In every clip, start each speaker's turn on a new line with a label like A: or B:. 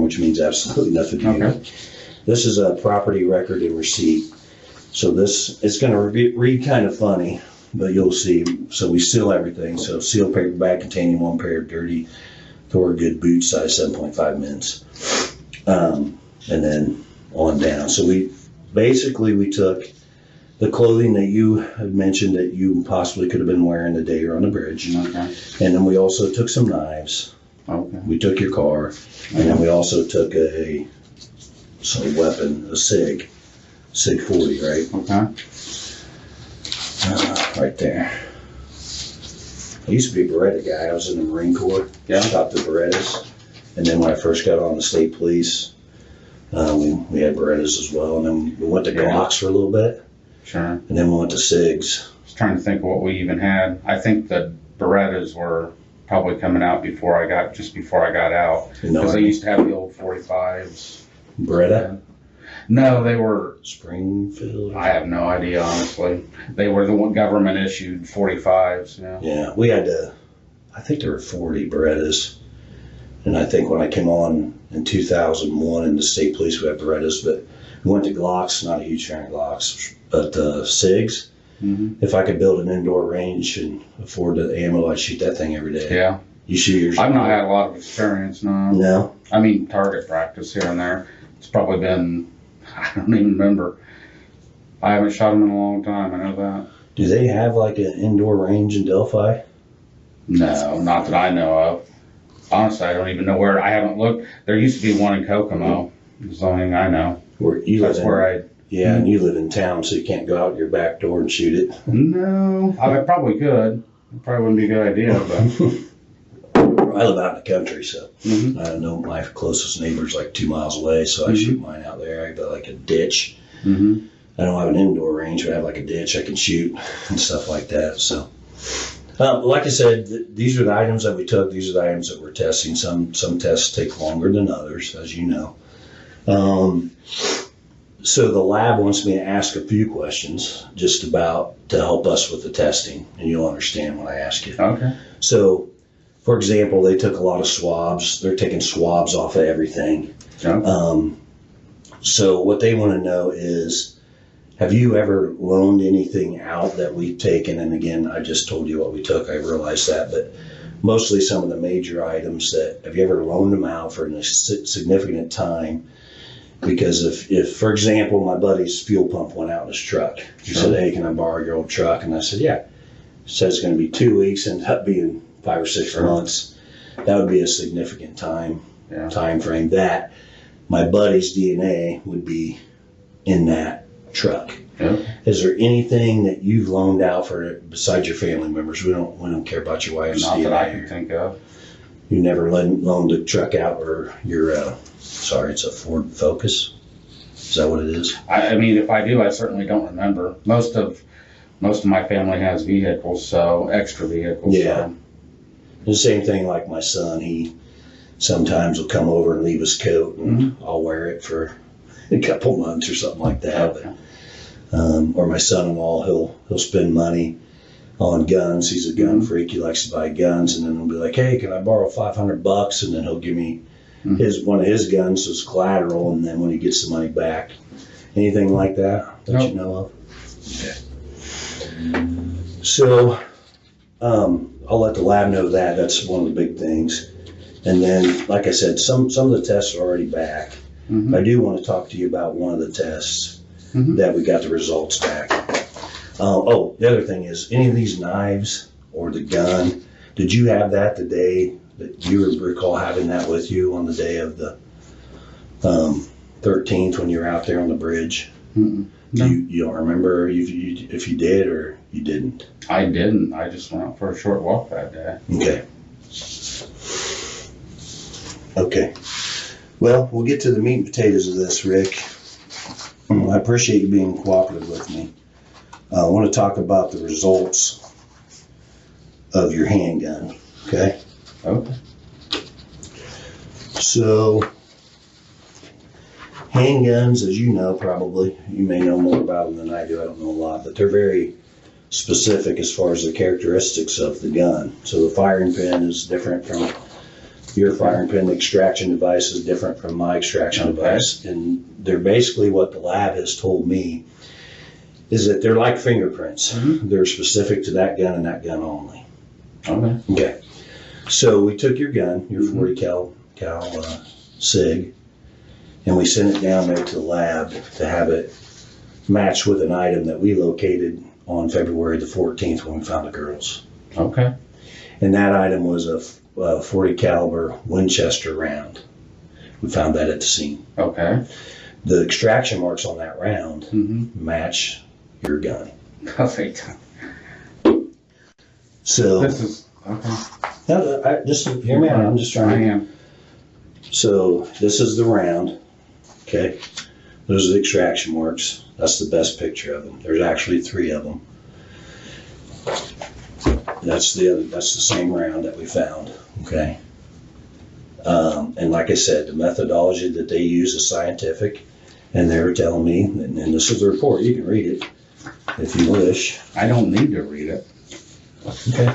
A: which means absolutely nothing to you. This is a property record and receipt. So this, it's going to read kind of funny, but you'll see. So we seal everything. So sealed paper bag containing 1 pair of dirty Thorgood boots, size 7.5 mins. And then on down. So we took the clothing that you had mentioned that you possibly could have been wearing the day you're on the bridge. And then we also took some knives. We took your car. And then we also took some weapon, a SIG 40, right? Right there. I used to be a Beretta guy. I was in the Marine Corps. Shot the Berettas. And then when I first got on the state police, we had Berettas as well. And then we went to Glocks for a little bit. And then we went to SIGs.
B: I was trying to think of what we even had. I think the Berettas were probably coming out before I got out. Because I used to have the old 45s.
A: Beretta?
B: No, they were
A: Springfield.
B: I have no idea, honestly. They were the government issued 45s.
A: Yeah, we had I think there were 40 Berettas. And I think when I came on in 2001 in the state police, we had Berettas, but we went to Glocks, not a huge fan of Glocks, but SIGs. If I could build an indoor range and afford the ammo, I'd shoot that thing every day.
B: Yeah.
A: You shoot yours?
B: I've not had a lot of experience, no.
A: No?
B: I mean, target practice here and there. It's probably been, I don't even remember. I haven't shot them in a long time, I know that.
A: Do they have like an indoor range in Delphi?
B: No, not that I know of. Honestly, I don't even know where. I haven't looked. There used to be one in Kokomo. That's the only thing I know.
A: Yeah, and you live in town, so you can't go out your back door and shoot it.
B: No, I probably could. It probably wouldn't be a good idea, but.
A: I live out in the country, so I know my closest neighbor's like 2 miles away, so I shoot mine out there. I got like a ditch. I don't have an indoor range, but I have like a ditch I can shoot and stuff like that. So, like I said, these are the items that we took. These are the items that we're testing. Some tests take longer than others, as you know. So the lab wants me to ask a few questions just about to help us with the testing, and you'll understand when I ask you. So, for example, they took a lot of swabs. They're taking swabs off of everything. So what they want to know is, have you ever loaned anything out that we've taken? And again, I just told you what we took. I realized that, but mostly some of the major items have you ever loaned them out for a significant time? Because if, for example, my buddy's fuel pump went out in his truck, he said, "Hey, can I borrow your old truck?" And I said, "Yeah." He said it's going to be 2 weeks, ended up being 5 or 6 months. That would be a significant time frame. That my buddy's DNA would be in that truck. Is there anything that you've loaned out for besides your family members? We don't care about your wife's DNA.
B: Not that I can think of.
A: You never loaned a truck out, or your sorry, it's a Ford Focus. Is that what it is?
B: I mean, if I do, I certainly don't remember. Most of my family has vehicles, so extra vehicles.
A: Yeah. So. The same thing like my son. He sometimes will come over and leave his coat, and I'll wear it for a couple months or something like that. But, or my son-in-law, he'll spend money on guns. He's a gun freak. He likes to buy guns, and then he'll be like, "Hey, can I borrow $500?" And then he'll give me one of his guns as collateral, and then when he gets the money back. Anything like that you know of? Okay. So I'll let the lab know that. That's one of the big things. And then, like I said, some of the tests are already back. I do want to talk to you about one of the tests that we got the results back. The other thing is, any of these knives or the gun, did you have that the day that you recall having that with you on the day of the 13th when you were out there on the bridge? No. You don't remember if you did or you didn't?
B: I didn't. I just went out for a short walk that day.
A: Okay. Well, we'll get to the meat and potatoes of this, Rick. I appreciate you being cooperative with me. I want to talk about the results of your handgun, okay? So, handguns, as you know probably, you may know more about them than I do, I don't know a lot, but they're very specific as far as the characteristics of the gun. So the firing pin is different from Your firing pin extraction device is different from my extraction device. And they're basically what the lab has told me is that they're like fingerprints. They're specific to that gun and that gun only. Okay. So we took your gun, your 40 cal SIG, and we sent it down there to the lab to have it match with an item that we located on February the 14th when we found the girls.
B: Okay.
A: And that item was a 40 caliber Winchester round. We found that at the scene.
B: Okay.
A: The extraction marks on that round match your gun.
B: Perfect.
A: So
B: this is okay.
A: No, just hear me out. I'm just trying.
B: I am.
A: So this is the round. Okay. Those are the extraction marks. That's the best picture of them. There's actually 3 of them. That's the same round that we found. Okay. And like I said, the methodology that they use is scientific, and they were telling me, and this is the report. You can read it if you wish.
B: I don't need to read it.
A: Okay.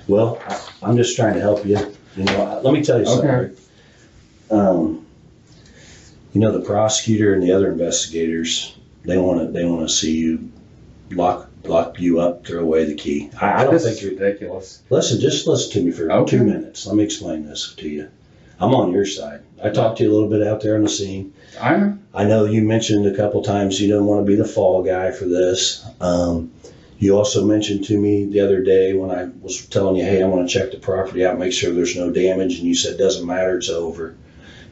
A: Well, I'm just trying to help you. You know, let me tell you something.
B: Okay.
A: You know, the prosecutor and the other investigators, they want to see you lock you up, throw away the key. I don't think you're
B: ridiculous.
A: Just listen to me for 2 minutes. Let me explain this to you. I'm on your side. I talked to you a little bit out there on the scene. I know you mentioned a couple times you don't want to be the fall guy for this. You also mentioned to me the other day when I was telling you, hey, I want to check the property out, make sure there's no damage, and you said, doesn't matter, it's over.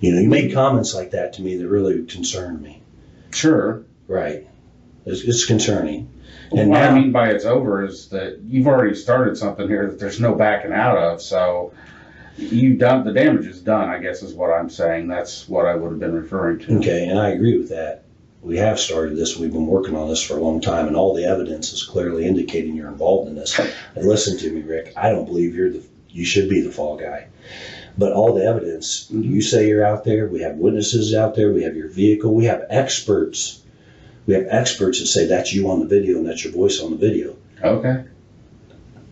A: You know, you made comments like that to me that really concerned me.
B: Sure.
A: Right. It's concerning.
B: And what I mean by it's over is that you've already started something here that there's no backing out of, so you've done, the damage is done, I guess is what I'm saying. That's what I would have been referring to.
A: Okay, and I agree with that. We have started this. We've been working on this for a long time, and all the evidence is clearly indicating you're involved in this. And listen to me, Rick. I don't believe you should be the fall guy. But all the evidence, you say you're out there. We have witnesses out there. We have your vehicle. We have experts. We have experts that say that's you on the video and that's your voice on the video.
B: Okay.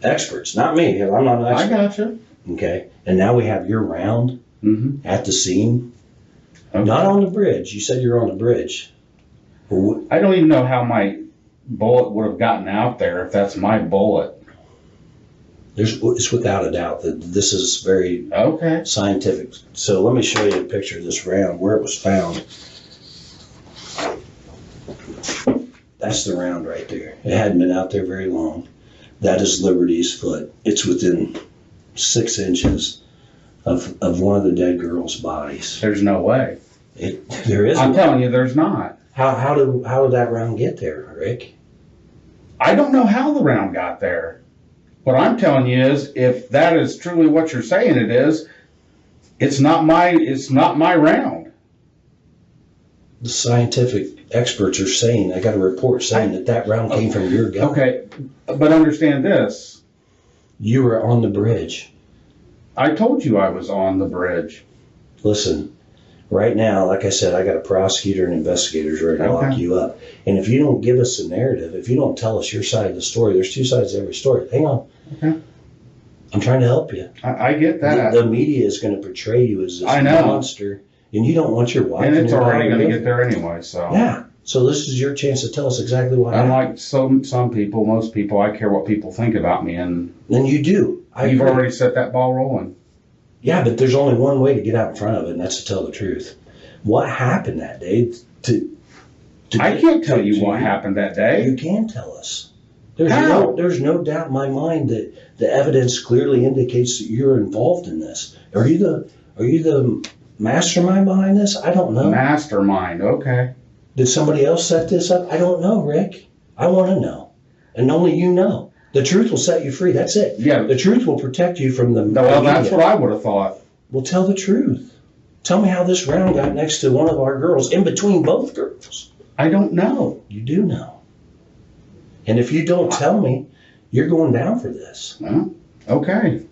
A: Experts, not me. I'm not an expert.
B: I gotcha.
A: Okay. And now we have your round at the scene. Okay. Not on the bridge. You said you're on the bridge.
B: I don't even know how my bullet would have gotten out there if that's my bullet.
A: It's without a doubt that this is very scientific. So let me show you a picture of this round, where it was found. That's the round right there. It hadn't been out there very long. That is Liberty's foot. It's within 6 inches of one of the dead girls' bodies.
B: There's no way.
A: There is.
B: I'm telling you, there's not.
A: How did that round get there, Rick?
B: I don't know how the round got there. What I'm telling you is, if that is truly what you're saying it is, it's not my round.
A: The scientific experts are saying, I got a report saying that round came from your gun.
B: Okay, but understand this.
A: You were on the bridge.
B: I told you I was on the bridge.
A: Listen, right now, like I said, I got a prosecutor and investigators ready to lock you up. And if you don't give us a narrative, if you don't tell us your side of the story, there's 2 sides to every story. Hang on. Okay. I'm trying to help you.
B: I get that.
A: The media is going to portray you as this monster, and you don't want your wife.
B: And it's already going to get there anyway, so.
A: Yeah. So this is your chance to tell us exactly what happened.
B: Unlike some people, most people, I care what people think about me, and
A: you do.
B: You've already set that ball rolling.
A: Yeah, but there's only one way to get out in front of it, and that's to tell the truth. What happened that day?
B: I can't tell you what happened that day.
A: You can tell us. There's no doubt in my mind that the evidence clearly indicates that you're involved in this. Are you the mastermind behind this? I don't know.
B: Mastermind, okay.
A: Did somebody else set this up? I don't know, Rick. I want to know. And only you know. The truth will set you free. That's it.
B: Yeah.
A: The truth will protect you from the
B: Well, that's what I would have thought.
A: Well, tell the truth. Tell me how this round got next to one of our girls, in between both girls.
B: I don't know.
A: You do know. And if you don't tell me, you're going down for this.
B: Well, okay.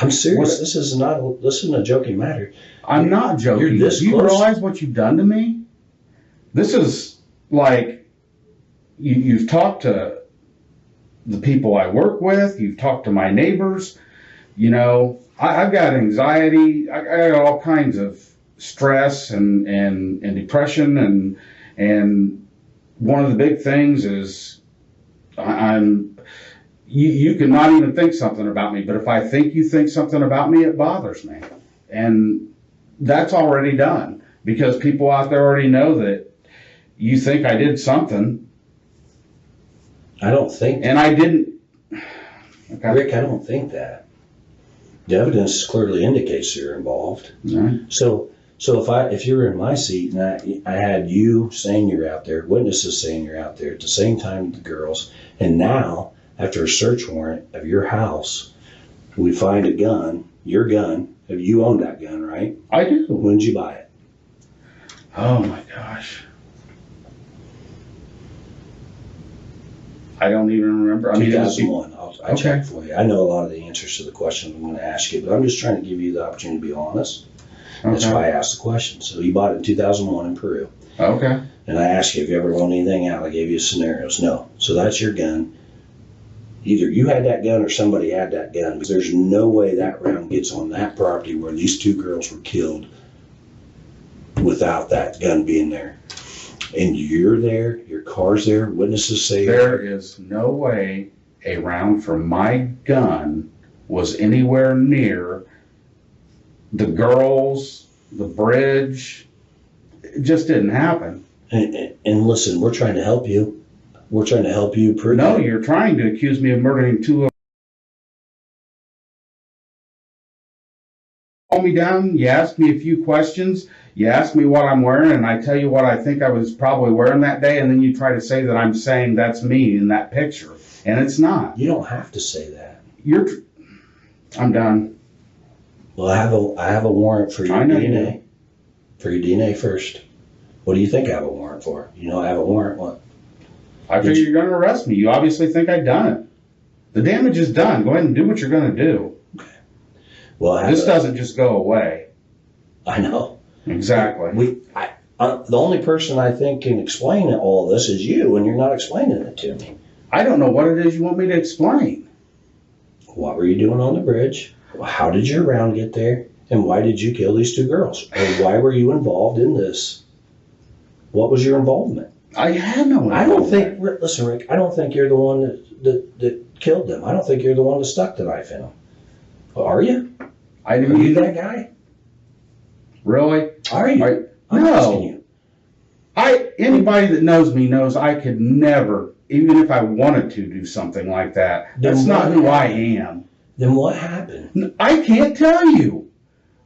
A: I'm serious. This isn't a joking matter.
B: I'm not joking.
A: You're this
B: Do you
A: close.
B: realize what you've done to me? This is like, you've talked to the people I work with. You've talked to my neighbors. You know, I've got anxiety. I got all kinds of stress and depression and one of the big things is you can not even think something about me, but if I think you think something about me, it bothers me. And that's already done because people out there already know that you think I did something.
A: I don't think.
B: And I didn't. Okay.
A: Rick, I don't think that. The evidence clearly indicates you're involved.
B: Right.
A: So if you were in my seat and I had you saying you're out there, witnesses saying you're out there at the same time with the girls, and now after a search warrant of your house, we find a gun, your gun. You own that gun, right?
B: I do.
A: When did you buy it?
B: Oh my gosh. I don't even remember.
A: 2001. I'll
B: Okay.
A: check for you. I know a lot of the answers to the questions I'm going to ask you, but I'm just trying to give you the opportunity to be honest. That's
B: Okay.
A: why I asked the question. So you bought it in 2001 in Peru.
B: Okay.
A: And I asked you if you ever loaned anything out. I gave you scenarios. No. So that's your gun. Either you had that gun or somebody had that gun. Because there's no way that round gets on that property where these two girls were killed without that gun being there. And you're there, your car's there, witnesses say
B: There is no way a round from my gun was anywhere near the girls, the bridge. It just didn't happen.
A: And listen, we're trying to help you. We're trying to help you prove
B: No,
A: it.
B: you're trying to accuse me of murdering two of calm me down. You asked me a few questions. You asked me what I'm wearing, and I tell you what I think I was probably wearing that day, and then you try to say that I'm saying that's me in that picture, and it's not.
A: You don't have to say that.
B: I'm done.
A: Well, I have a warrant for your
B: I know you
A: DNA. For your DNA first. What do you think I have a warrant for? You know I have a warrant. What?
B: I figure you're going to arrest me. You obviously think I've done it. The damage is done. Go ahead and do what you're going to do.
A: Well,
B: This doesn't just go away.
A: I know.
B: Exactly.
A: The only person I think can explain all this is you, and you're not explaining it to me.
B: I don't know what it is you want me to explain.
A: What were you doing on the bridge? How did your round get there? And why did you kill these two girls? Or why were you involved in this? What was your involvement?
B: I had no.
A: I don't think. Listen, Rick. I don't think you're the one that killed them. I don't think you're the one that stuck the knife in them. Are you?
B: I
A: Are
B: didn't.
A: you that guy?
B: Really?
A: Are you? I'm
B: No.
A: asking you.
B: Anybody that knows me knows I could never, even if I wanted to do something like that. That's not who I am.
A: Then what happened?
B: I can't tell you.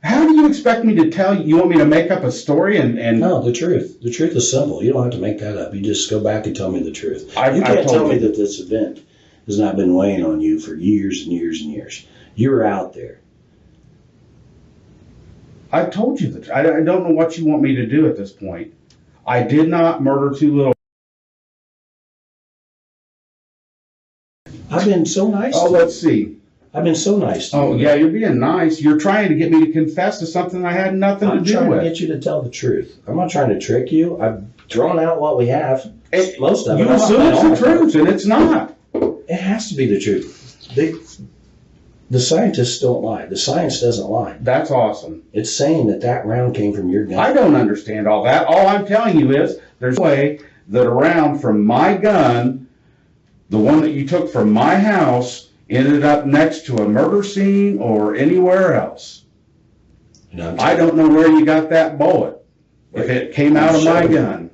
B: How do you expect me to tell you? You want me to make up a story and
A: No, the truth. The truth is simple. You don't have to make that up. You just go back and tell me the truth. You
B: I've
A: can't
B: told
A: tell me
B: you.
A: that this event has not been weighing on you for years and years and years. You're out there.
B: I've told you that. I don't know what you want me to do at this point. I did not murder two little.
A: I've been so nice
B: Oh,
A: to you.
B: let's see.
A: I've been so nice to
B: Oh,
A: you.
B: yeah, you're being nice. You're trying to get me to confess to something I had nothing
A: I'm
B: to do
A: trying to
B: with.
A: get you to tell the truth. I'm not trying to trick you. I've drawn out what we have.
B: It-
A: Most of it.
B: You
A: I'm not
B: assume it's
A: all
B: the
A: of it.
B: truth, and it's not.
A: It has to be the truth. The scientists don't lie. The science doesn't lie.
B: That's awesome.
A: It's saying that round came from your gun.
B: I don't understand all that. All I'm telling you is there's no way that a round from my gun, the one that you took from my house, ended up next to a murder scene or anywhere else.
A: You know,
B: I don't know where you got that bullet. If it came out of my gun,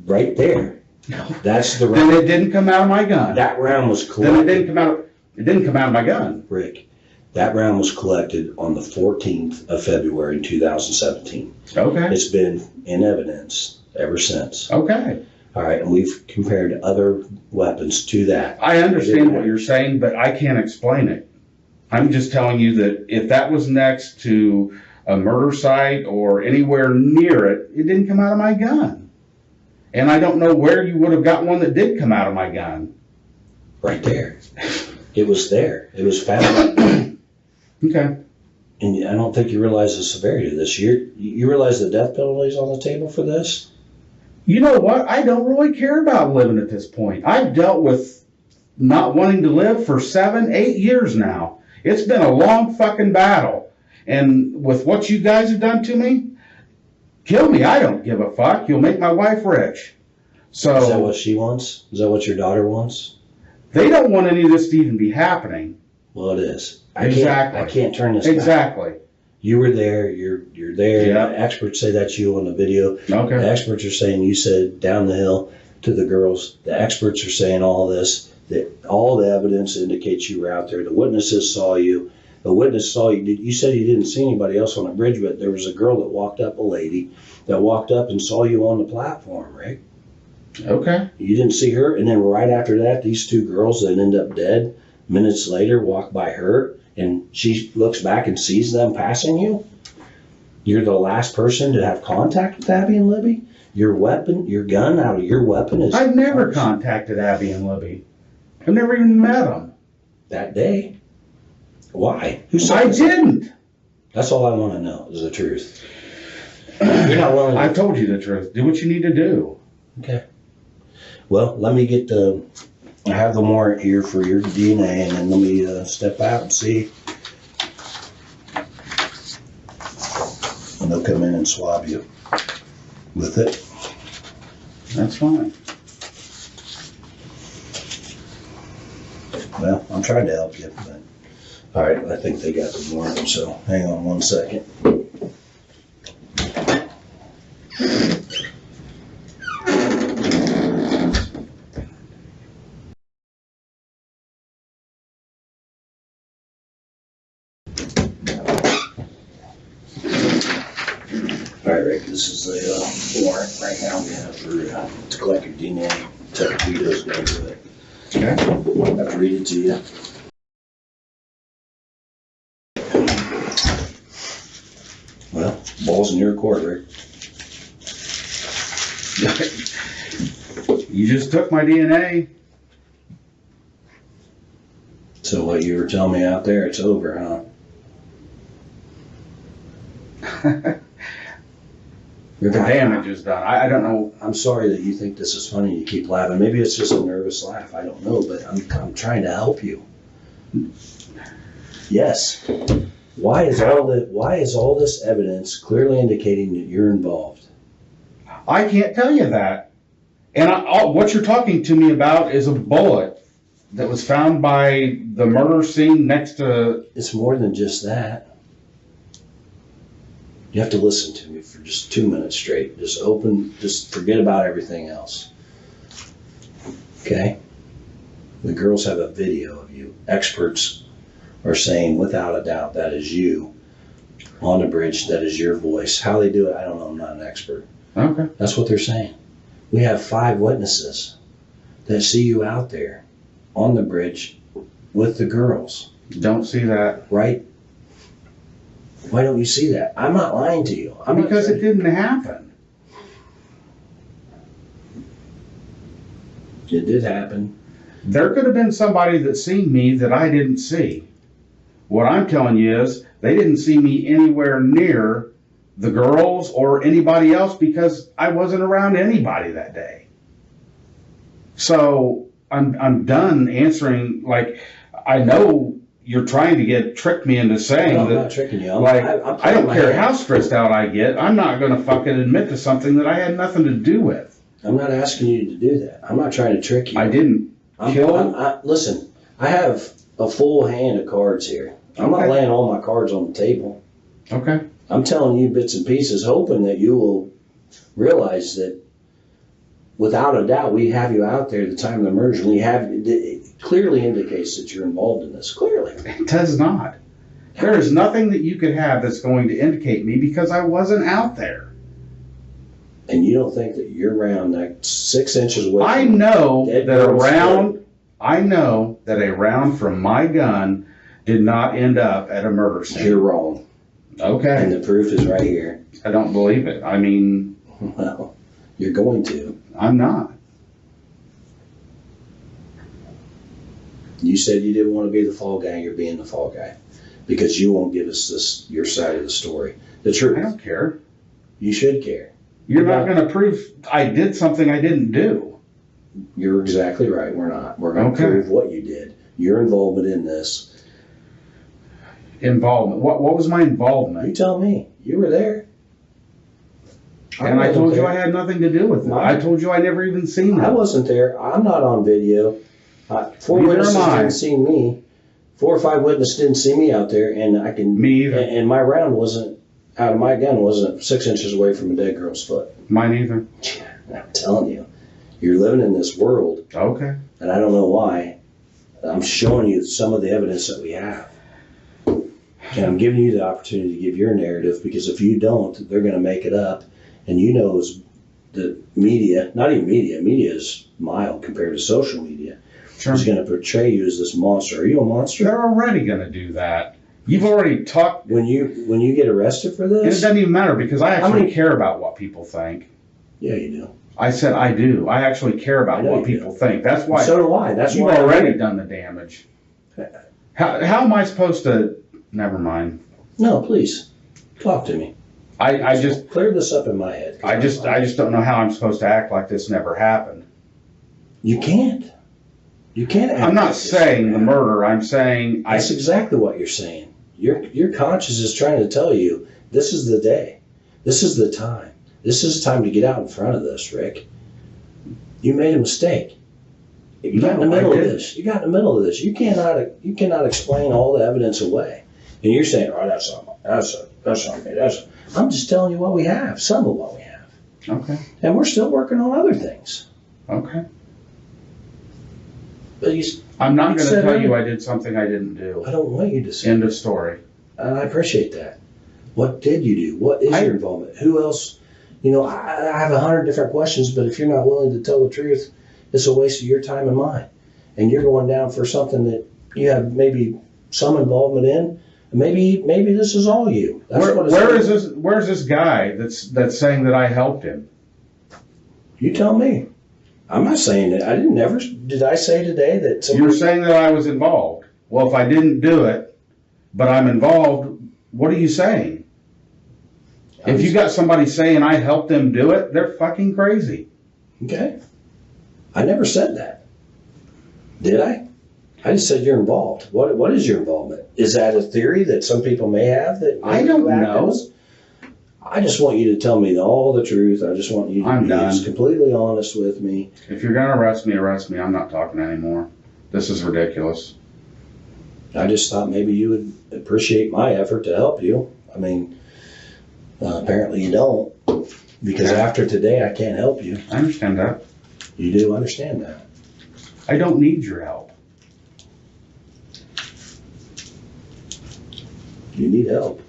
A: right there. That's the
B: then
A: round.
B: it didn't come out of my gun.
A: That round was
B: Then
A: collected.
B: it didn't come out of my gun.
A: Rick, that round was collected on the 14th of February 2017.
B: Okay.
A: It's been in evidence ever since.
B: Okay.
A: All right, and we've compared other weapons to that.
B: I understand what you're saying, but I can't explain it. I'm just telling you that if that was next to a murder site or anywhere near it, it didn't come out of my gun. And I don't know where you would have got one that did come out of my gun.
A: Right there. It was there. It was found.
B: Okay.
A: And I don't think you realize the severity of this. You realize the death penalty is on the table for this?
B: You know what? I don't really care about living at this point. I've dealt with not wanting to live for 7, 8 years now. It's been a long fucking battle. And with what you guys have done to me, kill me. I don't give a fuck. You'll make my wife rich. So
A: is that what she wants? Is that what your daughter wants?
B: They don't want any of this to even be happening.
A: Well, it is.
B: Exactly.
A: I can't turn this back.
B: Exactly.
A: You were there. You're there.
B: Yeah.
A: The experts say that's you on the video.
B: Okay.
A: The experts are saying you said down the hill to the girls. The experts are saying all this. That all the evidence indicates you were out there. The witnesses saw you. The witness saw you. You said you didn't see anybody else on the bridge, but there was a girl that walked up, a lady that walked up and saw you on the platform, right?
B: Okay.
A: You didn't see her, and then right after that, these two girls that end up dead minutes later walk by her, and she looks back and sees them passing you. You're the last person to have contact with Abby and Libby. Your weapon, your gun out of your weapon is.
B: I've never contacted Abby and Libby. I've never even met them.
A: That day. Why? Who said
B: I
A: this?
B: didn't.
A: That's all I want to know is the truth. You're not willing.
B: I told you the truth. Do what you need to do.
A: Okay. Well, let me get the. I have the warrant here for your DNA, and then let me step out and see. And they'll come in and swab you with it.
B: That's fine.
A: Well, I'm trying to help you, but all right. I think they got the warrant, so hang on one second. All right, Rick, this is the warrant right now we have for to collect your DNA. Tuxedo's going to do it.
B: Okay.
A: I have to read it to you. Well, ball's in your court, Rick.
B: You just took my DNA.
A: So what you were telling me out there, it's over, huh?
B: The damage is done. I don't know.
A: I'm sorry that you think this is funny. You keep laughing. Maybe it's just a nervous laugh. I don't know, but I'm trying to help you. Yes. Why is all this evidence clearly indicating that you're involved?
B: I can't tell you that. And what you're talking to me about is a bullet that was found by the murder scene next to.
A: It's more than just that. You have to listen to me for just 2 minutes straight. Just forget about everything else. Okay? The girls have a video of you. Experts are saying without a doubt that is you on the bridge, that is your voice. How they do it, I don't know, I'm not an expert.
B: Okay.
A: That's what they're saying. We have 5 witnesses that see you out there on the bridge with the girls.
B: Don't see that.
A: Right? Why don't you see that? I'm not lying to you.
B: Because it didn't happen.
A: It did happen.
B: There could have been somebody that seen me that I didn't see. What I'm telling you is they didn't see me anywhere near the girls or anybody else because I wasn't around anybody that day. So I'm done answering. Like, I know you're trying to trick me into saying
A: No, I'm
B: that.
A: not tricking you.
B: I don't care how stressed out I get. I'm not going to fucking admit to something that I had nothing to do with.
A: I'm not asking you to do that. I'm not trying to trick you.
B: I didn't kill.
A: Listen, I have a full hand of cards here. I'm not laying all my cards on the table.
B: Okay.
A: I'm telling you bits and pieces, hoping that you will realize that without a doubt, we have you out there at the time of the murders. It clearly indicates that you're involved in this. Clearly.
B: It does not. There is nothing that you could have that's going to indicate me because I wasn't out there.
A: And you don't think that you're around that 6 inches away?
B: I know that a round from my gun did not end up at a murder scene.
A: You're wrong.
B: Okay.
A: And the proof is right here.
B: I don't believe it. I mean...
A: Well, you're going to.
B: I'm not.
A: You said you didn't want to be the fall guy. You're being the fall guy. Because you won't give us your side of the story. The truth.
B: I don't care.
A: You should care.
B: You're not going to prove I did something I didn't do.
A: You're exactly right. We're not. We're going to prove what you did. Your involvement in this.
B: involvement? What was my involvement?
A: You tell me. You were there.
B: And I told you I had nothing to do with it. I told you I never even seen it.
A: I wasn't there. I'm not on video. 4 witnesses didn't see me. 4 or 5 witnesses didn't see me out there, and I can.
B: Me either.
A: And my round wasn't out of my gun. Wasn't 6 inches away from a dead girl's foot.
B: Mine either.
A: I'm telling you, you're living in this world.
B: Okay.
A: And I don't know why. I'm showing you some of the evidence that we have. And I'm giving you the opportunity to give your narrative, because if you don't, they're going to make it up. And you know, the media, not even media is mild compared to social media,
B: Sure.
A: is going to portray you as this monster. Are you a monster?
B: They're already going to do that. You've already talked.
A: When you get arrested for
B: And it
A: this?
B: doesn't even matter, because I actually care about what people think.
A: Yeah, you do.
B: I said I do. I actually care about what people think. That's why.
A: So do I. That's
B: you've
A: why
B: already done the damage. How am I supposed to? Never mind.
A: No, please talk to me.
B: I just
A: clear this up in my head.
B: I just don't know how I'm supposed to act like this never happened.
A: You can't. You can't.
B: I'm not saying the murder. I'm saying
A: that's exactly what you're saying. Your conscience is trying to tell you this is the day. This is the time. This is time to get out in front of this, Rick. You made a mistake. You got in the middle of this. You got in the middle of this. You cannot explain all the evidence away. And you're saying, oh, that's not me. I'm just telling you what we have, some of what we have.
B: Okay.
A: And we're still working on other things.
B: Okay.
A: But
B: I'm not going to tell you I did something I didn't do.
A: I don't want you to say.
B: End of story.
A: And I appreciate that. What did you do? What is your involvement? Who else? You know, I have 100 different questions, but if you're not willing to tell the truth, it's a waste of your time and mine. And you're going down for something that you have maybe some involvement in. Maybe this is all you.
B: Where's this guy that's saying that I helped him?
A: You tell me. I'm not saying that. Did I say today that
B: you're saying that I was involved? Well, if I didn't do it, but I'm involved, what are you saying? If you got somebody saying I helped them do it, they're fucking crazy.
A: Okay. I never said that. Did I? I just said you're involved. What is your involvement? Is that a theory that some people may have? That
B: I don't know.
A: I just want you to tell me all the truth. I just want you to be completely honest with me.
B: If you're going to arrest me, arrest me. I'm not talking anymore. This is ridiculous.
A: I just thought maybe you would appreciate my effort to help you. I mean, apparently you don't, because after today I can't help you.
B: I understand that.
A: You do understand that.
B: I don't need your help.
A: You need help.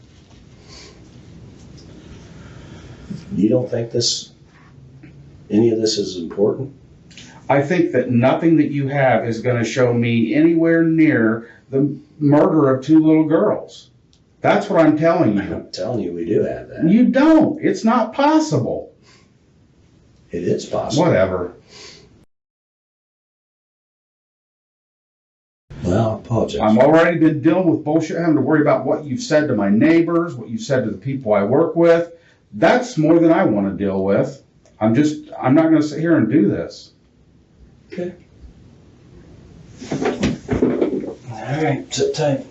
A: You don't think any of this is important?
B: I think that nothing that you have is going to show me anywhere near the murder of 2 little girls. That's what I'm telling you.
A: I'm telling you we do have that.
B: You don't. It's not possible.
A: It is possible.
B: Whatever.
A: Well, I apologize.
B: I've already been dealing with bullshit, having to worry about what you've said to my neighbors, what you've said to the people I work with. That's more than I want to deal with. I'm not going to sit here and do this.
A: Okay. All right, sit tight.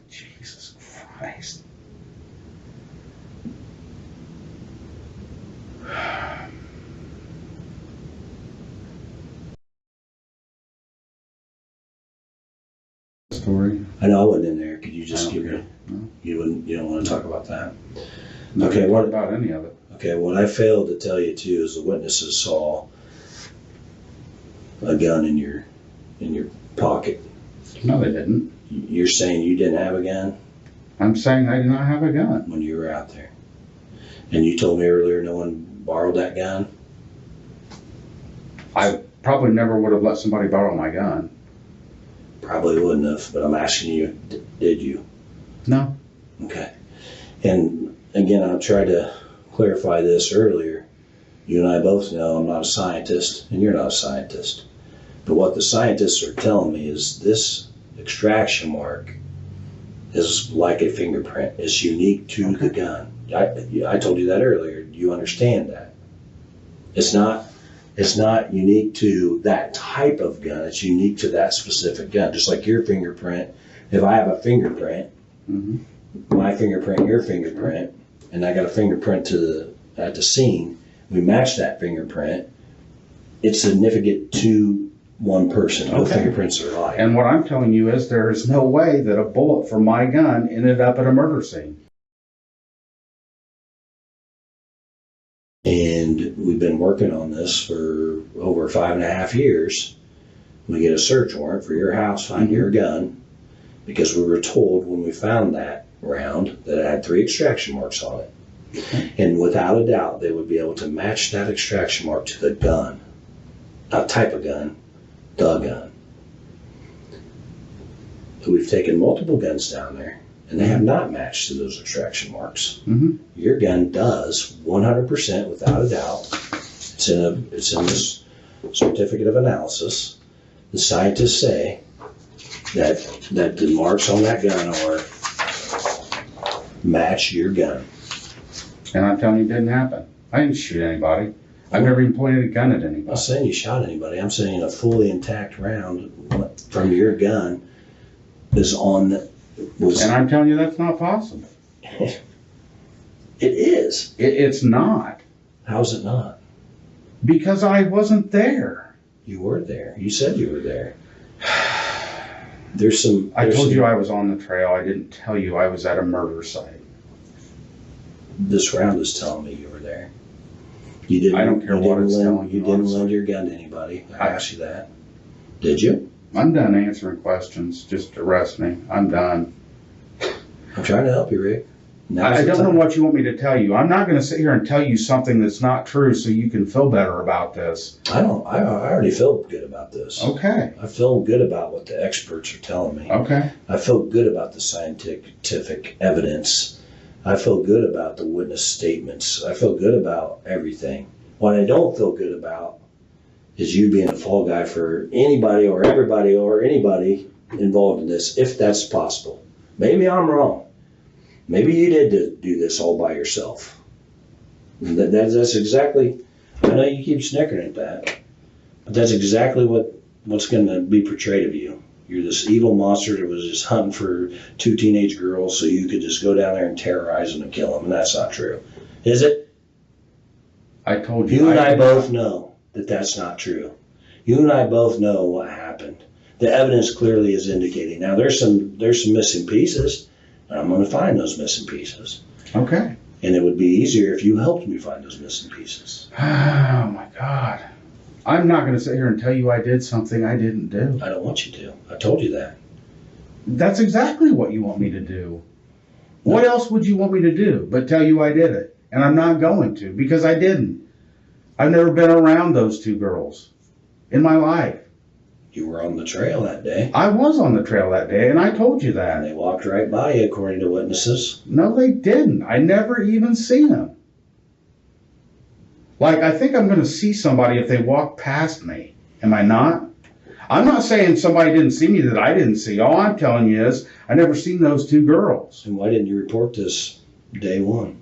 B: Jesus Christ. Story.
A: I know I wasn't in there. Could you just give me?
B: No.
A: You don't want to talk about that.
B: Not
A: okay. What
B: about any of it?
A: Okay. What I failed to tell you too is the witnesses saw a gun in your pocket.
B: No, they didn't.
A: You're saying you didn't have a gun?
B: I'm saying I did not have a gun
A: when you were out there. And you told me earlier no one borrowed that gun?
B: I probably never would have let somebody borrow my gun.
A: Probably wouldn't have, but I'm asking you, did you?
B: No.
A: Okay. And again, I tried to clarify this earlier. You and I both know I'm not a scientist, and you're not a scientist. But what the scientists are telling me is this extraction mark is like a fingerprint. It's unique to the gun. I told you that earlier. You understand that. It's not It's not unique to that type of gun. It's unique to that specific gun. Just like your fingerprint. If I have a fingerprint, my fingerprint, your fingerprint, and I got a fingerprint at the scene, we match that fingerprint. It's significant to one person. No fingerprints are alike.
B: And what I'm telling you is there is no way that a bullet from my gun ended up at a murder scene.
A: And we've been working on this for over 5.5 years. We get a search warrant for your house, find your gun, because we were told when we found that round that it had 3 extraction marks on it. And without a doubt, they would be able to match that extraction mark to the gun. Not type of gun, the gun. So we've taken multiple guns down there, and they have not matched to those extraction marks. Your gun does, 100% without a doubt. It's in this certificate of analysis. The scientists say that the marks on that gun match your gun.
B: And I'm telling you, it didn't happen. I didn't shoot anybody. I've never even pointed a gun at anybody.
A: I'm not saying you shot anybody. I'm saying a fully intact round from your gun was.
B: And I'm telling you, that's not possible.
A: It is.
B: It's not.
A: How's it not?
B: Because I wasn't there.
A: You were there. You said you were there.
B: I told you I was on the trail. I didn't tell you I was at a murder site.
A: This round is telling me you were there. You didn't.
B: I don't care what it's telling you.
A: You didn't lend your gun to anybody. I asked you that. Did you?
B: I'm done answering questions. Just arrest me. I'm done.
A: I'm trying to help you, Rick.
B: I don't know what you want me to tell you. I'm not going to sit here and tell you something that's not true so you can feel better about this.
A: I already feel good about this.
B: Okay.
A: I feel good about what the experts are telling me.
B: Okay.
A: I feel good about the scientific evidence. I feel good about the witness statements. I feel good about everything. What I don't feel good about is you being a fall guy for anybody or everybody or anybody involved in this, if that's possible. Maybe I'm wrong. Maybe you did do this all by yourself. That's exactly, I know you keep snickering at that, but that's exactly what's going to be portrayed of you. You're this evil monster that was just hunting for 2 teenage girls so you could just go down there and terrorize them and kill them, and that's not true. Is it?
B: I told you.
A: You and I both know that that's not true. You and I both know what happened. The evidence clearly is indicating. Now, there's some missing pieces, and I'm going to find those missing pieces.
B: Okay.
A: And it would be easier if you helped me find those missing pieces.
B: Oh, my God. I'm not going to sit here and tell you I did something I didn't do.
A: I don't want you to. I told you that.
B: That's exactly what you want me to do. No. What else would you want me to do but tell you I did it? And I'm not going to, because I didn't. I've never been around those 2 girls in my life.
A: You were on the trail that day.
B: I was on the trail that day, and I told you that.
A: And they walked right by you, according to witnesses.
B: No, they didn't. I never even seen them. Like, I think I'm going to see somebody if they walk past me. Am I not? I'm not saying somebody didn't see me that I didn't see. All I'm telling you is I never seen those 2 girls.
A: And why didn't you report this day one?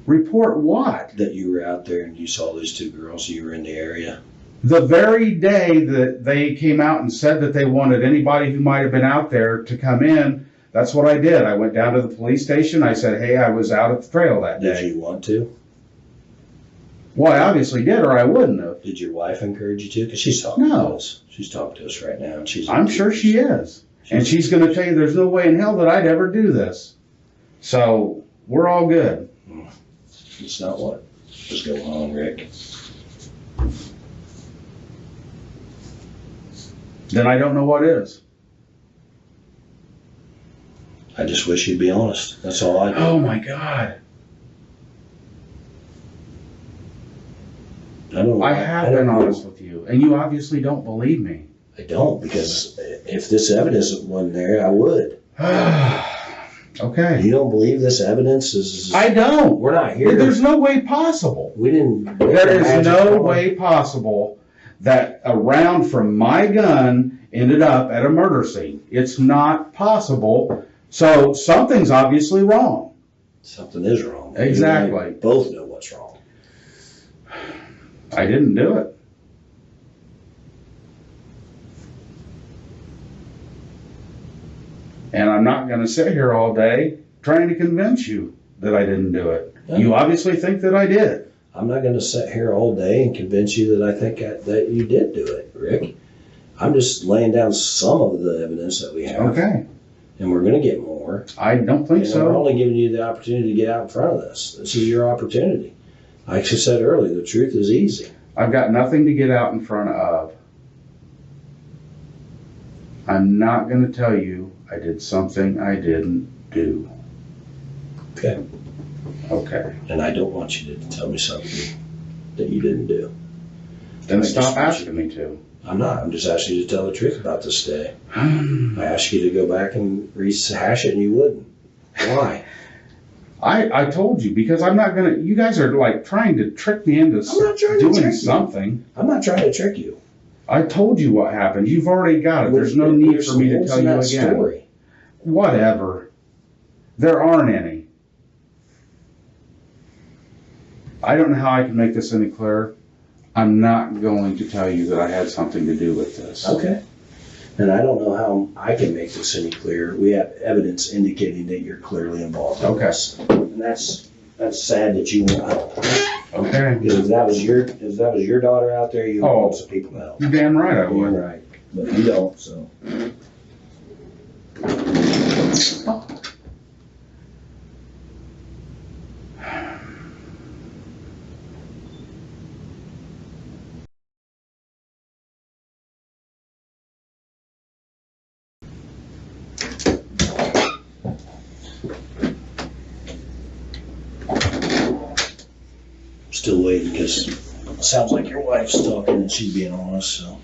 B: Report what?
A: That you were out there and you saw these 2 girls, you were in the area.
B: The very day that they came out and said that they wanted anybody who might have been out there to come in, that's what I did. I went down to the police station. I said, hey, I was out at the trail that day.
A: Did you want to?
B: Well, I obviously did, or I wouldn't have.
A: Did your wife encourage you to? Because she's talking to us. She's talking to us right now. And
B: I'm sure she is. And she's going to tell you there's no way in hell that I'd ever do this. So we're all good.
A: It's not what was going on, Rick.
B: Then I don't know what is.
A: I just wish you'd be honest. That's all I do.
B: Oh, my God. I have been honest with you, and you obviously don't believe me.
A: I don't, because if this evidence wasn't there, I would.
B: Okay.
A: You don't believe this evidence is...
B: I don't.
A: We're not here.
B: There's no way possible.
A: We didn't...
B: There is no way possible that a round from my gun ended up at a murder scene. It's not possible. So something's obviously wrong.
A: Something is wrong.
B: Exactly.
A: We both know what's wrong.
B: I didn't do it. And I'm not going to sit here all day trying to convince you that I didn't do it.
A: Yeah.
B: You obviously think that I did.
A: I'm not going to sit here all day and convince you that I think that you did do it, Rick. I'm just laying down some of the evidence that we have.
B: Okay.
A: And we're going to get more.
B: I don't think
A: And
B: so.
A: we're only giving you the opportunity to get out in front of this. This is your opportunity. Like I said earlier, the truth is easy.
B: I've got nothing to get out in front of. I'm not going to tell you I did something I didn't do.
A: Okay.
B: Okay.
A: And I don't want you to tell me something that you didn't do.
B: Then
A: I
B: stop
A: just want
B: asking me to.
A: I'm not. I'm just asking you to tell the truth about this day. I asked you to go back and rehash it and you wouldn't. Why?
B: I told you, because I'm not going to, you guys are like trying to trick me into
A: I'm not trying to
B: doing
A: trick you.
B: something.
A: I'm not trying to trick you.
B: I told you what happened. You've already got it. There's no need for me to tell you again.
A: Story.
B: Whatever. There aren't any. I don't know how I can make this any clearer. I'm not going to tell you that I had something to do with this.
A: Okay. And I don't know how I can make this any clearer. We have evidence indicating that you're clearly involved in this. And that's sad that you won't help.
B: Okay.
A: Because if that was your daughter out there, you would want some people to help.
B: You're damn right I would.
A: You're right. But you don't, so. Still waiting because it sounds like your wife's talking and she's being honest, so.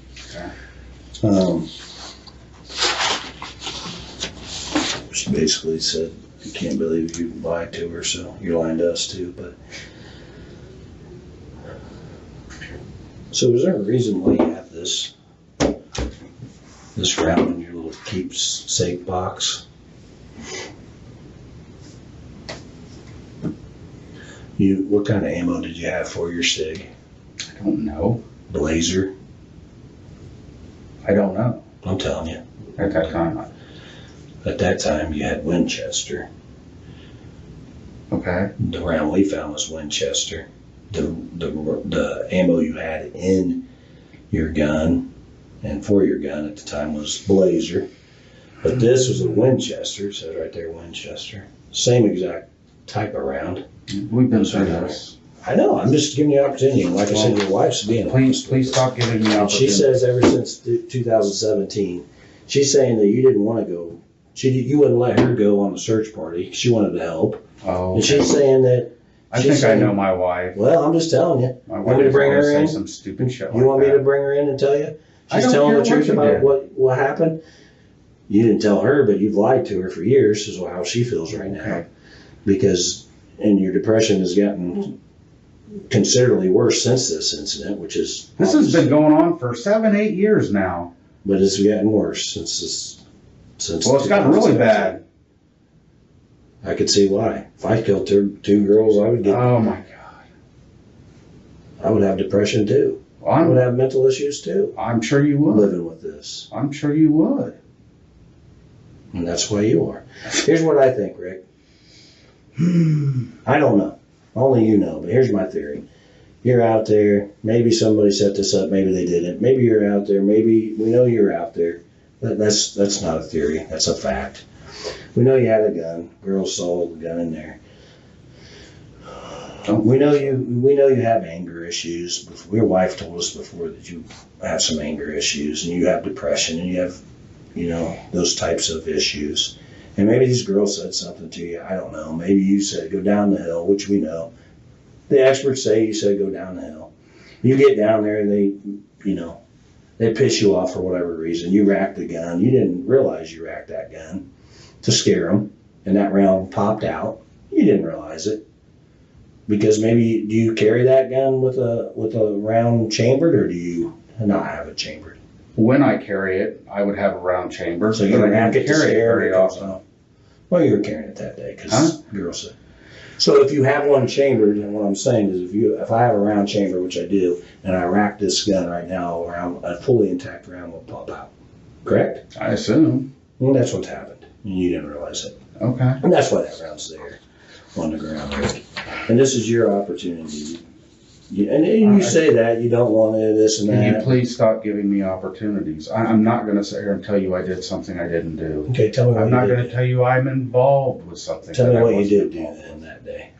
B: Okay.
A: She basically said, you can't believe you lied to her, so you're lying to us too, but. So is there a reason why you have this round in your little keepsake box? What kind of ammo did you have for your SIG?
B: I don't know.
A: Blazer?
B: I don't know.
A: I'm telling you.
B: At that time.
A: At that time, you had Winchester.
B: Okay.
A: The round we found was Winchester. The ammo you had in your gun and for your gun at the time was Blazer. But this was a Winchester. It says right there, Winchester. Same exact type of round.
B: We've been through this.
A: I know. I'm just giving you an opportunity. And like I said, your wife's being honest.
B: Please stop giving me opportunity.
A: She says ever since 2017, she's saying that you didn't want to go. You wouldn't let her go on the search party. She wanted to help.
B: Oh.
A: And she's saying that.
B: I think I know my wife.
A: Well, I'm just telling you.
B: My
A: Want
B: wife
A: me to bring her
B: say
A: in?
B: some stupid shit.
A: You want me to bring her in and tell you? She's telling the truth about what happened. You didn't tell her, but you've lied to her for years. Is how she feels right now.
B: Okay.
A: Because your depression has gotten considerably worse since this incident, which is
B: This has been going on for 7-8 years now.
A: But it's gotten worse since this.
B: Well, it's gotten really bad.
A: I could see why. If I killed two girls, I would get.
B: Oh my God.
A: I would have depression too.
B: Well,
A: I would have mental issues too.
B: I'm sure you would.
A: Living with this.
B: I'm sure you would.
A: And that's why you are. Here's what I think, Rick. I don't know. Only you know, but here's my theory. You're out there. Maybe somebody set this up. Maybe they didn't. Maybe you're out there. Maybe we know you're out there. That's not a theory. That's a fact. We know you had a gun. Girls saw the gun in there. We know you have anger issues. Your wife told us before that you have some anger issues and you have depression and you have, those types of issues. And maybe these girls said something to you. I don't know. Maybe you said go down the hill, which we know. The experts say you said go down the hill. You get down there and they piss you off for whatever reason. You racked the gun. You didn't realize you racked that gun to scare them, and that round popped out. You didn't realize it because maybe do you carry that gun with a round chambered, or do you not have it chambered?
B: When I carry it, I would have a round chamber,
A: so you
B: rack it to
A: carry it
B: very often.
A: Well, you were carrying it that day because girls said. So if you have one chambered, and what I'm saying is if I have a round chamber, which I do, and I rack this gun right now around a fully intact round will pop out. Correct?
B: I assume.
A: Well, that's what's happened. and you didn't realize it.
B: Okay.
A: And that's why that round's there on the ground. And this is your opportunity. And you say that you don't want it, this and that.
B: Can you please stop giving me opportunities? I'm not going to sit here and tell you I did something I didn't do.
A: Okay, tell me what
B: I'm
A: you
B: not
A: did.
B: going to tell you I'm involved with something.
A: Tell me
B: that I
A: what you
B: wasn't
A: did do
B: involved
A: then that day.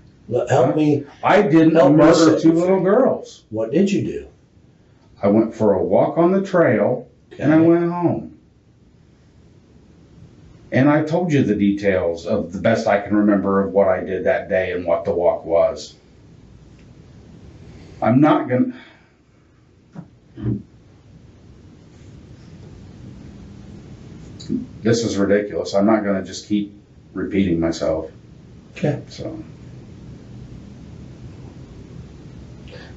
A: Help me.
B: I didn't
A: Help me
B: murder
A: set
B: two
A: you
B: little
A: free.
B: girls.
A: What did you do?
B: I went for a walk on the trail and I went home. And I told you the details of the best I can remember of what I did that day and what the walk was. I'm not going to... This is ridiculous. I'm not going to just keep repeating myself.
A: Okay.
B: So,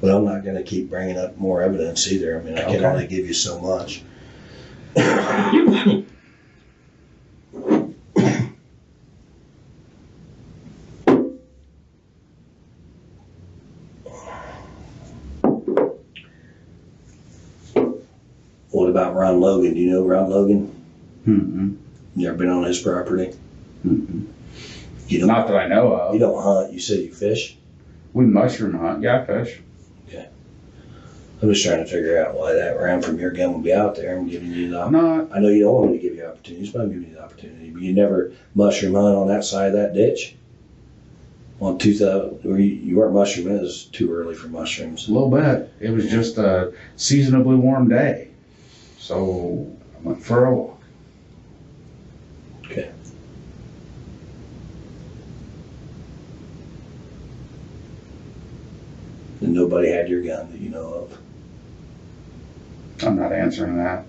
A: But I'm not going to keep bringing up more evidence either. I mean, I can
B: Okay.
A: only give you so much. What about Ron Logan? Do you know Ron Logan?
B: mm-mm,
A: You ever been on his property?
B: mm-mm.
A: You don't.
B: Not that I know of.
A: You don't hunt. You said you fish.
B: We mushroom hunt. Yeah, I fish.
A: I'm just trying to figure out why that round from your gun would be out there. I'm giving you the.
B: Not.
A: I know you don't want me to give you opportunities, but I'm giving you the opportunity. But you never mushroom hunt on that side of that ditch. On 2000, where you weren't mushrooming. It was too early for mushrooms.
B: A little bit. It was just a seasonably warm day. So I went for a walk.
A: Okay. And nobody had your gun that you know of.
B: I'm not answering that.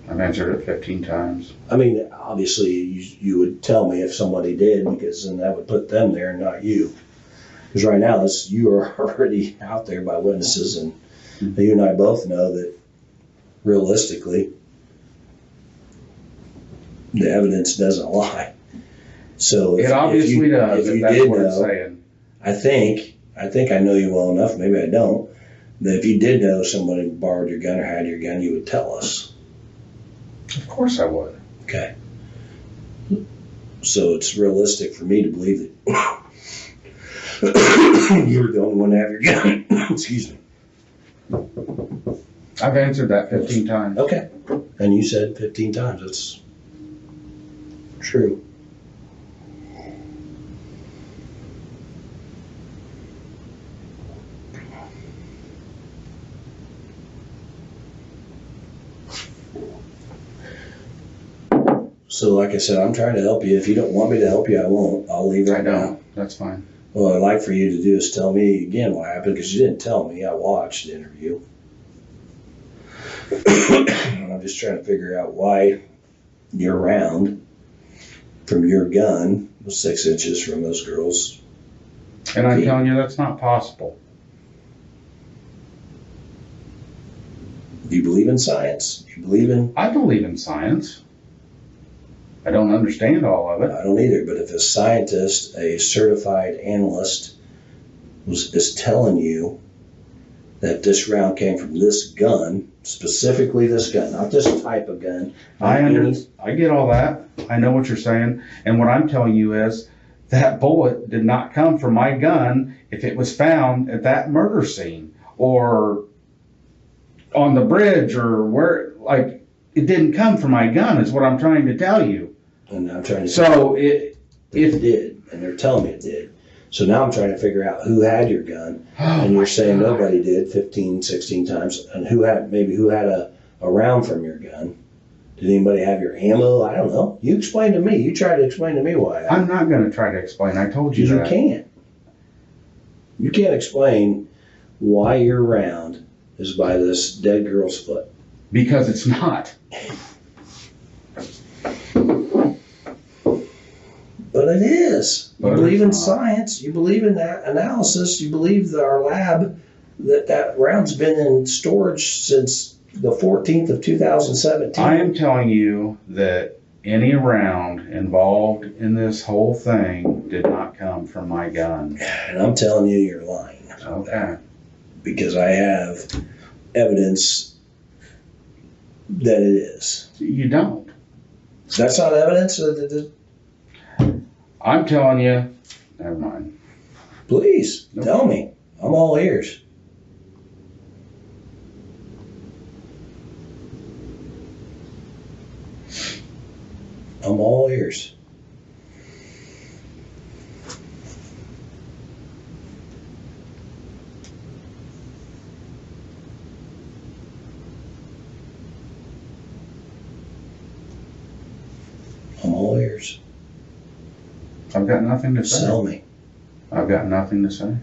B: I've answered it 15 times.
A: I mean, obviously, you would tell me if somebody did, because then that would put them there and not you. Because right now, you are already out there by witnesses, and you and I both know that realistically, the evidence doesn't lie. So
B: It obviously does, if that's what it's saying.
A: I think I know you well enough, maybe I don't, that if you did know somebody borrowed your gun or had your gun, you would tell us.
B: Of course I would.
A: Okay. So it's realistic for me to believe that you were the only one to have your gun. Excuse me.
B: I've answered that 15 times.
A: Okay. And you said 15 times. That's true. So like I said, I'm trying to help you. If you don't want me to help you, I won't. I'll leave right now.
B: That's fine.
A: What I'd like for you to do is tell me again what happened, because you didn't tell me. I watched the interview. And I'm just trying to figure out why your round from your gun was 6 inches from those girls.
B: And I'm telling you, that's not possible.
A: Do you believe in science? Do you believe in...
B: I believe in science. I don't understand all of it.
A: I don't either, but if a scientist, a certified analyst, is telling you that this round came from this gun, specifically this gun, not this type of gun.
B: I get all that. I know what you're saying. And what I'm telling you is that bullet did not come from my gun if it was found at that murder scene or on the bridge or where, like, it didn't come from my gun is what I'm trying to tell you.
A: And I'm trying to...
B: So
A: it did, and they're telling me it did. So now I'm trying to figure out who had your gun, and you're saying nobody did 15, 16 times, and who had a round from your gun. Did anybody have your ammo? I don't know. You explain to me. You try to explain to me why.
B: I'm not going to try to explain. I told you that.
A: You can't. You can't explain why your round is by this dead girl's foot.
B: Because it's not.
A: But it is. You
B: But
A: believe in
B: it's not.
A: science. You believe in that analysis. You believe that our lab, that round's been in storage since the 14th of 2017.
B: I am telling you that any round involved in this whole thing did not come from my gun.
A: And I'm telling you, you're lying.
B: Okay.
A: Because I have evidence that it is.
B: You don't.
A: That's not evidence that
B: I'm telling you, never mind.
A: Please,
B: Nope.
A: tell me. I'm all ears. I'm all ears. I'm all ears.
B: I've got nothing to say.
A: Sell me.
B: I've got nothing to say.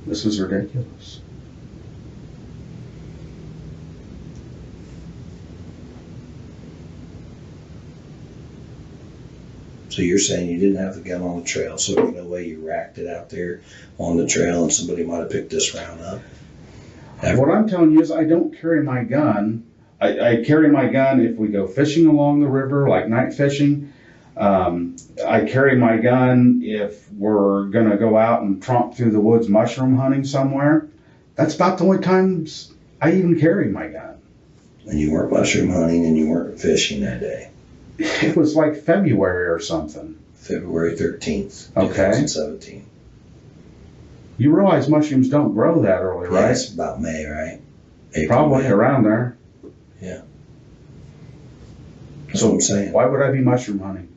B: This is ridiculous.
A: So you're saying you didn't have the gun on the trail, so there's no way you racked it out there on the trail and somebody might have picked this round up?
B: What I'm telling you is I don't carry my gun. I carry my gun if we go fishing along the river, like night fishing. I carry my gun if we're going to go out and tromp through the woods mushroom hunting somewhere. That's about the only times I even carry my gun.
A: And you weren't mushroom hunting and you weren't fishing that day?
B: It was like February or something.
A: February 13th,
B: Okay.
A: 2017.
B: You realize mushrooms don't grow that early,
A: Yeah,
B: right?
A: it's about May, right? April,
B: Probably
A: May.
B: around there.
A: That's what I'm saying.
B: Why would I be mushroom hunting?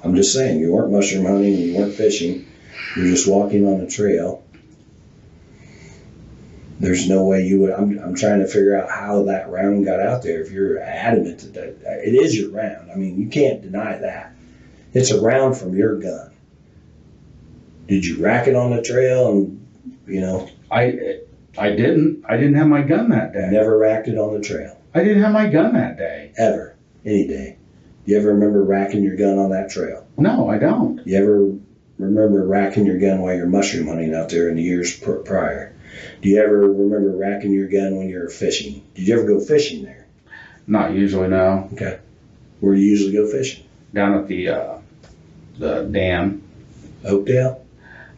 A: I'm just saying, you weren't mushroom hunting and you weren't fishing. You're just walking on the trail. There's no way you would. I'm trying to figure out how that round got out there. If you're adamant that it is your round, I mean, you can't deny that. It's a round from your gun. Did you rack it on the trail? And
B: I didn't. I didn't have my gun that day.
A: never racked it on the trail
B: I didn't have my gun that day.
A: ever, any day. You ever remember racking your gun on that trail?
B: No, I don't.
A: You ever remember racking your gun while you're mushroom hunting out there in the years prior? Do you ever remember racking your gun when you were fishing? Did you ever go fishing there?
B: Not usually, no.
A: Okay. Where do you usually go fishing?
B: Down at the dam.
A: Oakdale?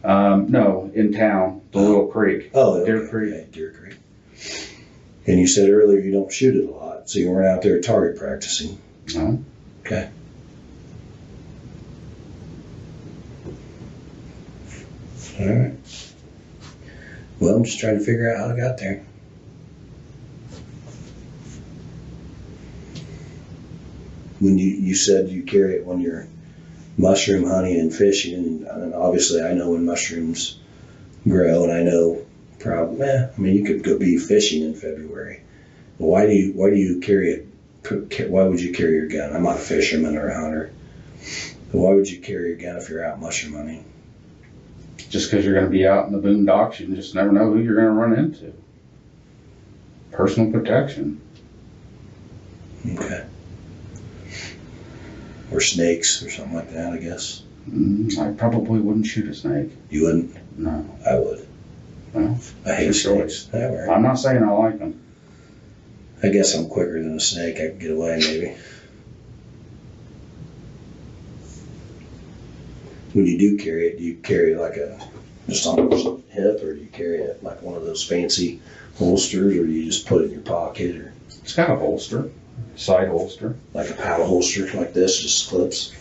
B: No, in town, the little creek.
A: Oh,
B: Deer
A: okay.
B: Creek.
A: Okay, Deer Creek. And you said earlier you don't shoot it a lot, so you weren't out there target practicing.
B: No.
A: Okay. All right. Well, I'm just trying to figure out how I got there. When you said you carry it when you're mushroom hunting and fishing, and obviously I know when mushrooms grow, and I know you could go be fishing in February. Why do you carry it? Why would you carry your gun? I'm not a fisherman or a hunter. But why would you carry your gun if you're out mushroom hunting?
B: Just because you're going to be out in the boondocks, you just never know who you're going to run into. Personal protection.
A: Okay. Or snakes or something like that, I guess.
B: I probably wouldn't shoot a snake.
A: You wouldn't?
B: No.
A: I would.
B: Well,
A: I hate
B: it's your
A: snakes. Never.
B: I'm not saying I like them.
A: I guess I'm quicker than a snake. I could get away maybe. When you do carry it, do you carry it like just on your hip, or do you carry it like one of those fancy holsters, or do you just put it in your pocket, or
B: It's got a holster, side holster.
A: like a paddle holster like this, just clips?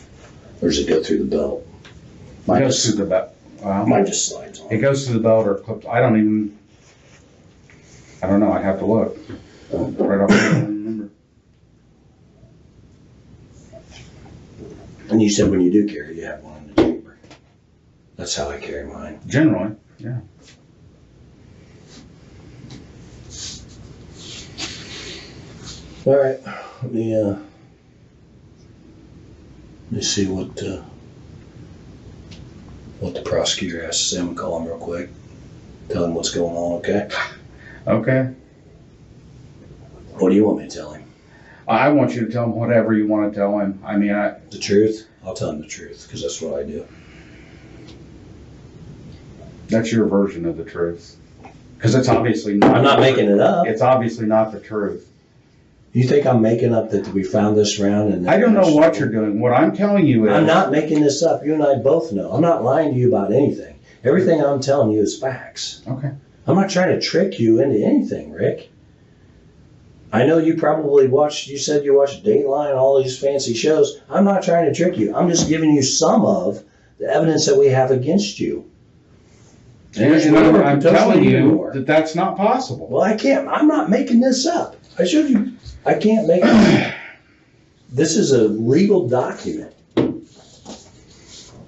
A: Or does it go through the belt?
B: It
A: Mine
B: goes
A: just,
B: through the belt. Well,
A: mine just slides on.
B: it goes through the belt or clips. I don't know. I'd have to look. Right off the top, I don't remember.
A: And you said when you do carry it, you have one in the chamber. That's how I carry mine.
B: Generally, yeah.
A: All right, let me see what the prosecutor has to say. I'm gonna call him real quick. Tell him what's going on, okay?
B: Okay.
A: What do you want me to tell him?
B: I want you to tell him whatever you want to tell him. I mean,
A: The truth? I'll tell him the truth, because that's what I do.
B: that's your version of the truth. Because it's obviously not.
A: I'm not making it up.
B: It's obviously not the truth.
A: You think I'm making up that we found this round? And
B: I don't know what you're doing. What I'm telling you is.
A: I'm not making this up. You and I both know. I'm not lying to you about anything. Everything I'm telling you is facts.
B: Okay.
A: I'm not trying to trick you into anything, Rick. I know you probably watched, you said you watched Dateline, all these fancy shows. I'm not trying to trick you. I'm just giving you some of the evidence that we have against you.
B: And I'm telling you that that's not possible.
A: Well, I can't, I'm not making this up. I showed you, I can't make it up. This is a legal document.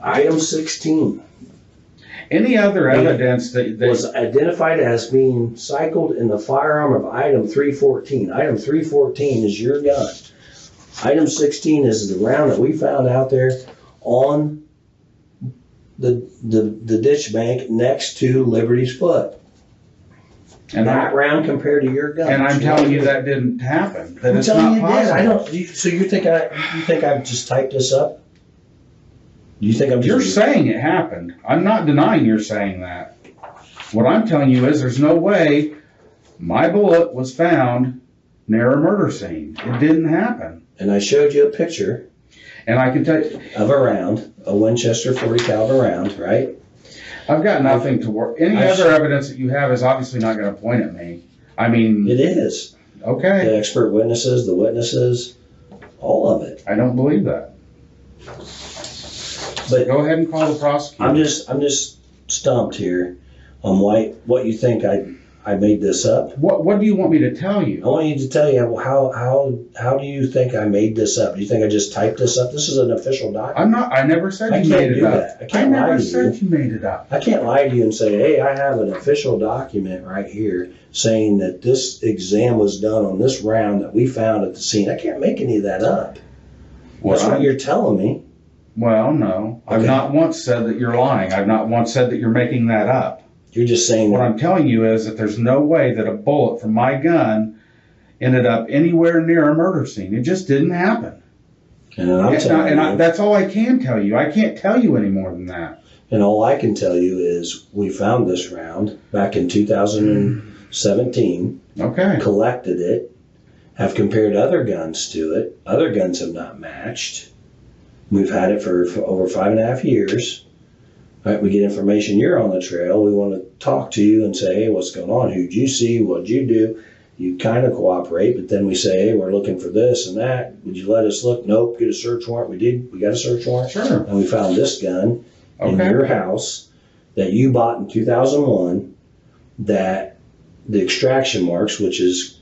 A: Item 16.
B: Any other evidence that
A: was identified as being cycled in the firearm of item 314. Item 314 is your gun. Item 16 is the round that we found out there on the ditch bank next to Liberty's foot. And that round compared to your gun.
B: And I'm telling you that didn't happen. That
A: it's not possible. I don't. So you think I've just typed this up? You think I'm?
B: You're saying it happened. I'm not denying you're saying that. What I'm telling you is there's no way my bullet was found near a murder scene. It didn't happen.
A: And I showed you a picture.
B: And I can tell you
A: of a round, a Winchester .40 caliber round, right?
B: I've got nothing to work. Any other evidence that you have is obviously not going to point at me. I mean,
A: it is.
B: Okay.
A: The expert witnesses, the witnesses, all of it.
B: I don't believe that. But go ahead and call the prosecutor.
A: I'm just stumped here on what you think I made this up.
B: What do you want me to tell you?
A: I want you to tell you how do you think I made this up? Do you think I just typed this up? This is an official document.
B: I never said you made it up.
A: I
B: never said you made it up.
A: I can't lie to you and say, hey, I have an official document right here saying that this exam was done on this round that we found at the scene. I can't make any of that up. That's what you're telling me.
B: Well, no. Okay. I've not once said that you're lying. I've not once said that you're making that up.
A: You're just saying
B: what I'm telling you is that there's no way that a bullet from my gun ended up anywhere near a murder scene. It just didn't happen. And that's all I can tell you. I can't tell you any more than that.
A: And all I can tell you is we found this round back in 2017.
B: Okay.
A: Collected it. Have compared other guns to it. Other guns have not matched. We've had it for over 5.5 years. Right, we get information, you're on the trail, we want to talk to you and say, hey, what's going on? Who'd you see? What'd you do? You kind of cooperate, but then we say, hey, we're looking for this and that. Would you let us look? Nope, get a search warrant. We did. We got a search warrant.
B: Sure.
A: And we found this gun in your house that you bought in 2001 that the extraction marks, which is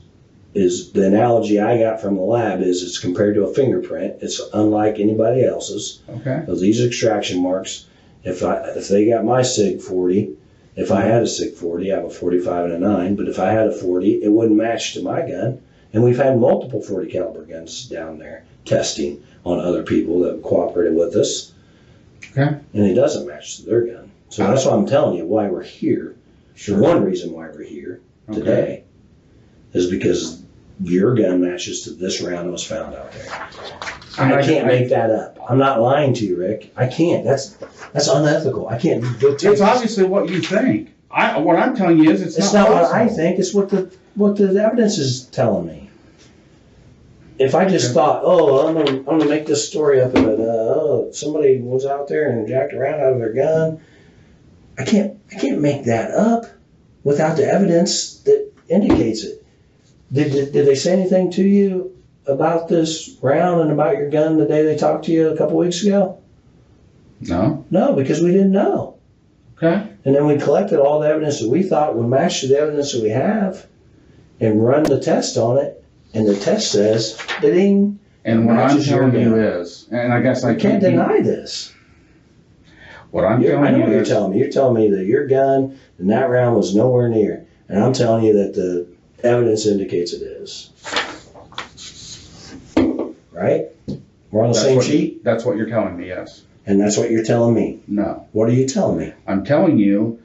A: the analogy I got from the lab, is it's compared to a fingerprint. It's unlike anybody else's.
B: Okay.
A: So these extraction marks, if they got my SIG 40, if I had a SIG 40, I have a 45 and a 9, but if I had a 40, it wouldn't match to my gun. And we've had multiple 40 caliber guns down there testing on other people that cooperated with us.
B: Okay.
A: And it doesn't match to their gun. So that's why I'm telling you why we're here. Sure. One reason why we're here today is because your gun matches to this round that was found out there. I can't make that up. I'm not lying to you, Rick. I can't. That's unethical. I can't go take
B: It's obviously what you think. What I'm telling you is it's
A: not what I think. It's what the evidence is telling me. If I just thought, I'm gonna make this story up of it. Somebody was out there and jacked around out of their gun. I can't make that up without the evidence that indicates it. Did they say anything to you about this round and about your gun the day they talked to you a couple weeks ago?
B: No.
A: No, because we didn't know.
B: Okay.
A: And then we collected all the evidence that we thought would match to the evidence that we have and run the test on it, and the test says, ding.
B: And what I'm telling you is, and I guess I
A: can't deny this.
B: What I'm telling you is... I know what
A: you're telling me. You're telling me that your gun and that round was nowhere near. And I'm telling you that the evidence indicates it is. Right? We're on the same sheet?
B: That's what you're telling me, yes.
A: And that's what you're telling me?
B: No.
A: What are you telling me?
B: I'm telling you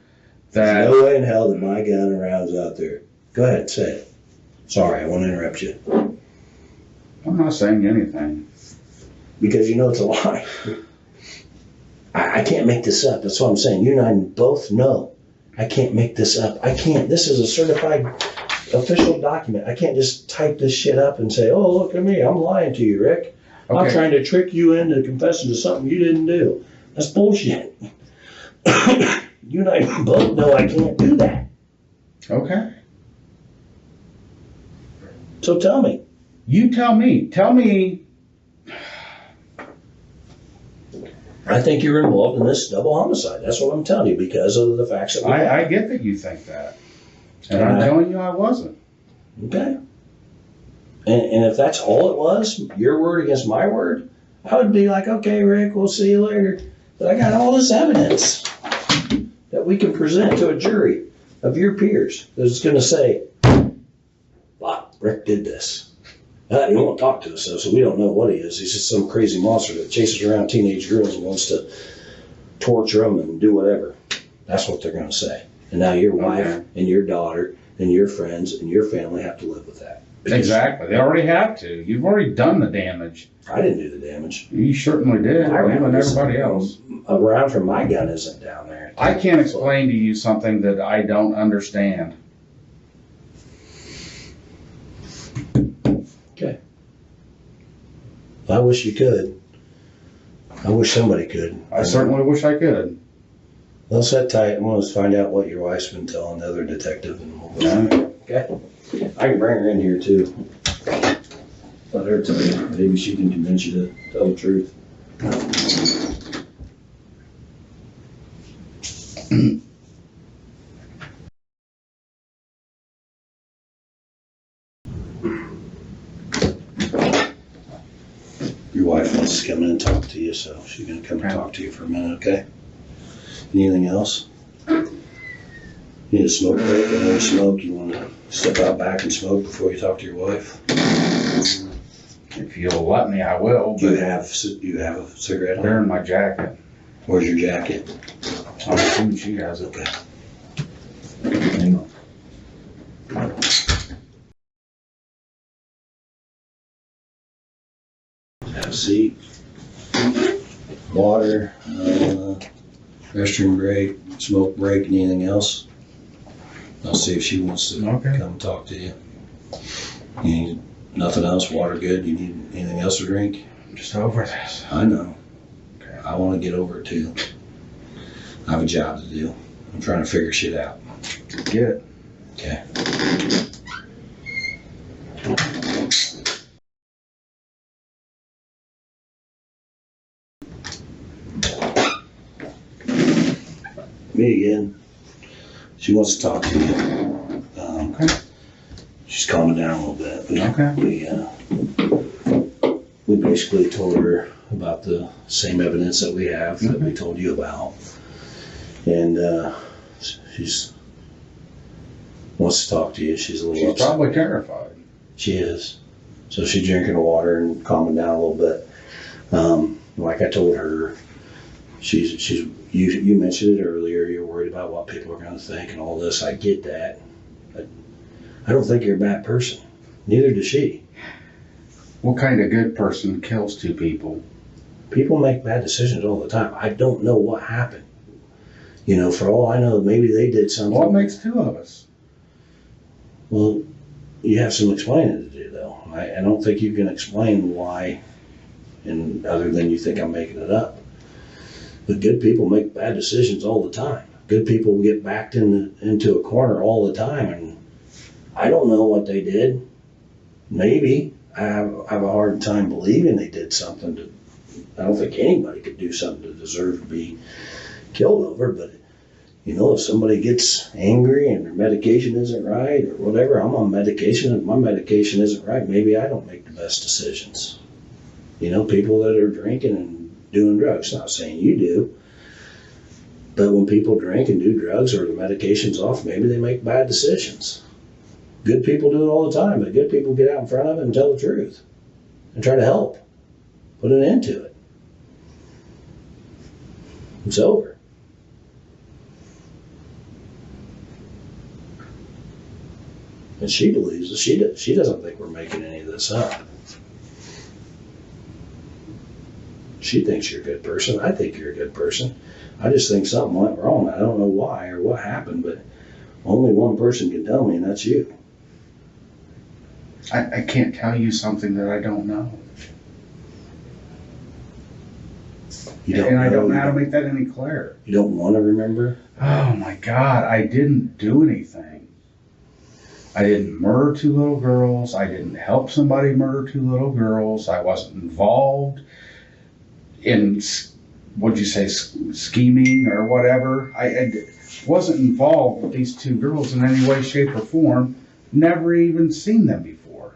B: that...
A: There's no way in hell that my gun and round's out there. Go ahead, say it. Sorry, I won't interrupt you.
B: I'm not saying anything.
A: Because you know it's a lie. I can't make this up. That's what I'm saying. You and I both know. I can't make this up. I can't. This is a certified official document. I can't just type this shit up and say, oh, look at me. I'm lying to you, Rick. Okay. I'm trying to trick you into confessing to something you didn't do. That's bullshit. You and I both know I can't do that.
B: Okay.
A: So tell me.
B: You tell me. Tell me.
A: I think you're involved in this double homicide. That's what I'm telling you because of the facts that we have.
B: I get that you think that. And I'm telling you I wasn't.
A: Okay. And if that's all it was, your word against my word, I would be like, okay, Rick, we'll see you later. But I got all this evidence that we can present to a jury of your peers that's going to say, wow, Rick did this. He won't talk to us, though, so we don't know what he is. He's just some crazy monster that chases around teenage girls and wants to torture them and do whatever. That's what they're going to say. And now your wife and your daughter and your friends and your family have to live with that.
B: Exactly. They already have to. You've already done the damage.
A: I didn't do the damage.
B: You certainly did. You and everybody else.
A: A round from my gun isn't down there.
B: I can't explain to you something that I don't understand.
A: Okay. I wish you could. I wish somebody could.
B: I certainly wish I could.
A: Well, sit tight. I'm going to find out what your wife's been telling the other detective. And we'll go from there. Okay? I can bring her in here, too. Let her tell you. Maybe she can convince you to tell the truth. Your wife wants to come in and talk to you, so she's going to come and talk to you for a minute, okay? Anything else? You need a smoke break? I know you smoke. You want to step out back and smoke before you talk to your wife?
B: If you'll let me, I will.
A: Do you have a cigarette on?
B: They're in my jacket.
A: Where's your jacket?
B: I'm assuming she has it.
A: Okay. Hang on. Have a seat. Water, restroom break, smoke break, anything else? I'll see if she wants to come talk to you. You need nothing else? Water good? You need anything else to drink?
B: I'm just over this.
A: I know.
B: Okay.
A: I want to get over it too. I have a job to do. I'm trying to figure shit out.
B: Get it.
A: Okay. Me again. She wants to talk to you.
B: Okay.
A: She's calming down a little bit.
B: Okay.
A: We basically told her about the same evidence that we have that we told you about. And she's wants to talk to you. She's a little upset.
B: Probably terrified.
A: She is. So she's drinking her water and calming down a little bit. Like I told her, you mentioned it earlier, you're worried about what people are going to think and all this. I get that. But I don't think you're a bad person. Neither does she.
B: What kind of good person kills two people?
A: People make bad decisions all the time. I don't know what happened. You know, for all I know, maybe they did something.
B: What makes two of us?
A: Well, you have some explaining to do, though. I don't think you can explain why, and other than you think I'm making it up. But good people make bad decisions all the time. Good people get backed into a corner all the time, and I don't know what they did. Maybe. I have a hard time believing they did something I don't think anybody could do something to deserve to be killed over, but you know, if somebody gets angry and their medication isn't right or whatever, I'm on medication. If my medication isn't right, maybe I don't make the best decisions. You know, people that are drinking and doing drugs, not saying you do, but when people drink and do drugs or the medication's off, maybe they make bad decisions. Good people do it all the time, but good people get out in front of it and tell the truth and try to help, put an end to it. It's over. And she believes that she doesn't think we're making any of this up. She thinks you're a good person. I think you're a good person. I just think something went wrong. I don't know why or what happened, but only one person can tell me, and that's you.
B: I can't tell you something that I don't know. And I don't know how to make that any clearer.
A: You don't want to remember?
B: Oh my God, I didn't do anything. I didn't murder 2 little girls. I didn't help somebody murder 2 little girls. I wasn't involved in, what'd you say, scheming or whatever. I wasn't involved with these 2 girls in any way, shape, or form. Never even seen them before.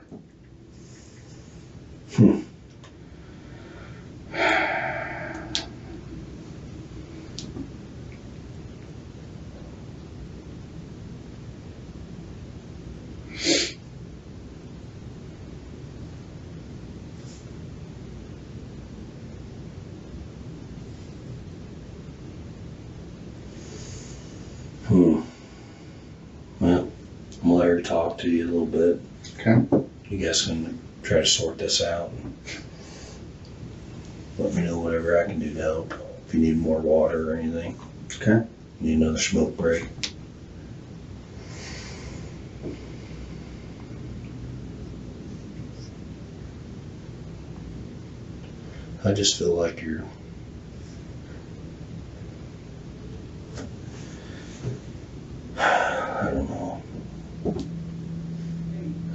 A: Well, I'm gonna let her talk to you a little bit.
B: Okay.
A: You guys can try to sort this out. And let me know whatever I can do to help. If you need more water or anything.
B: Okay.
A: Need another smoke break. I just feel like you're I don't know.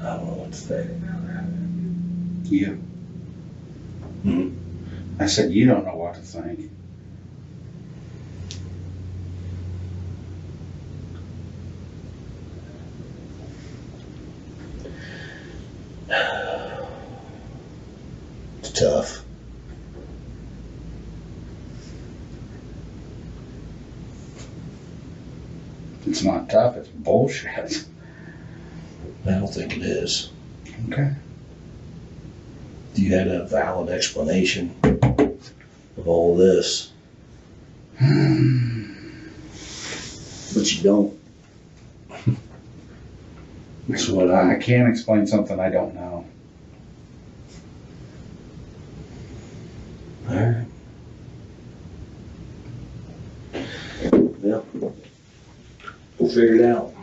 A: I don't know what to say.
B: You.
A: Hmm?
B: I said, you don't know what to think.
A: It's tough.
B: It's not tough, it's bullshit.
A: I don't think it is.
B: Okay.
A: You had a valid explanation of all this. But you don't. That's what
B: I can't explain something I don't know.
A: All right. Yep. We'll figure it out.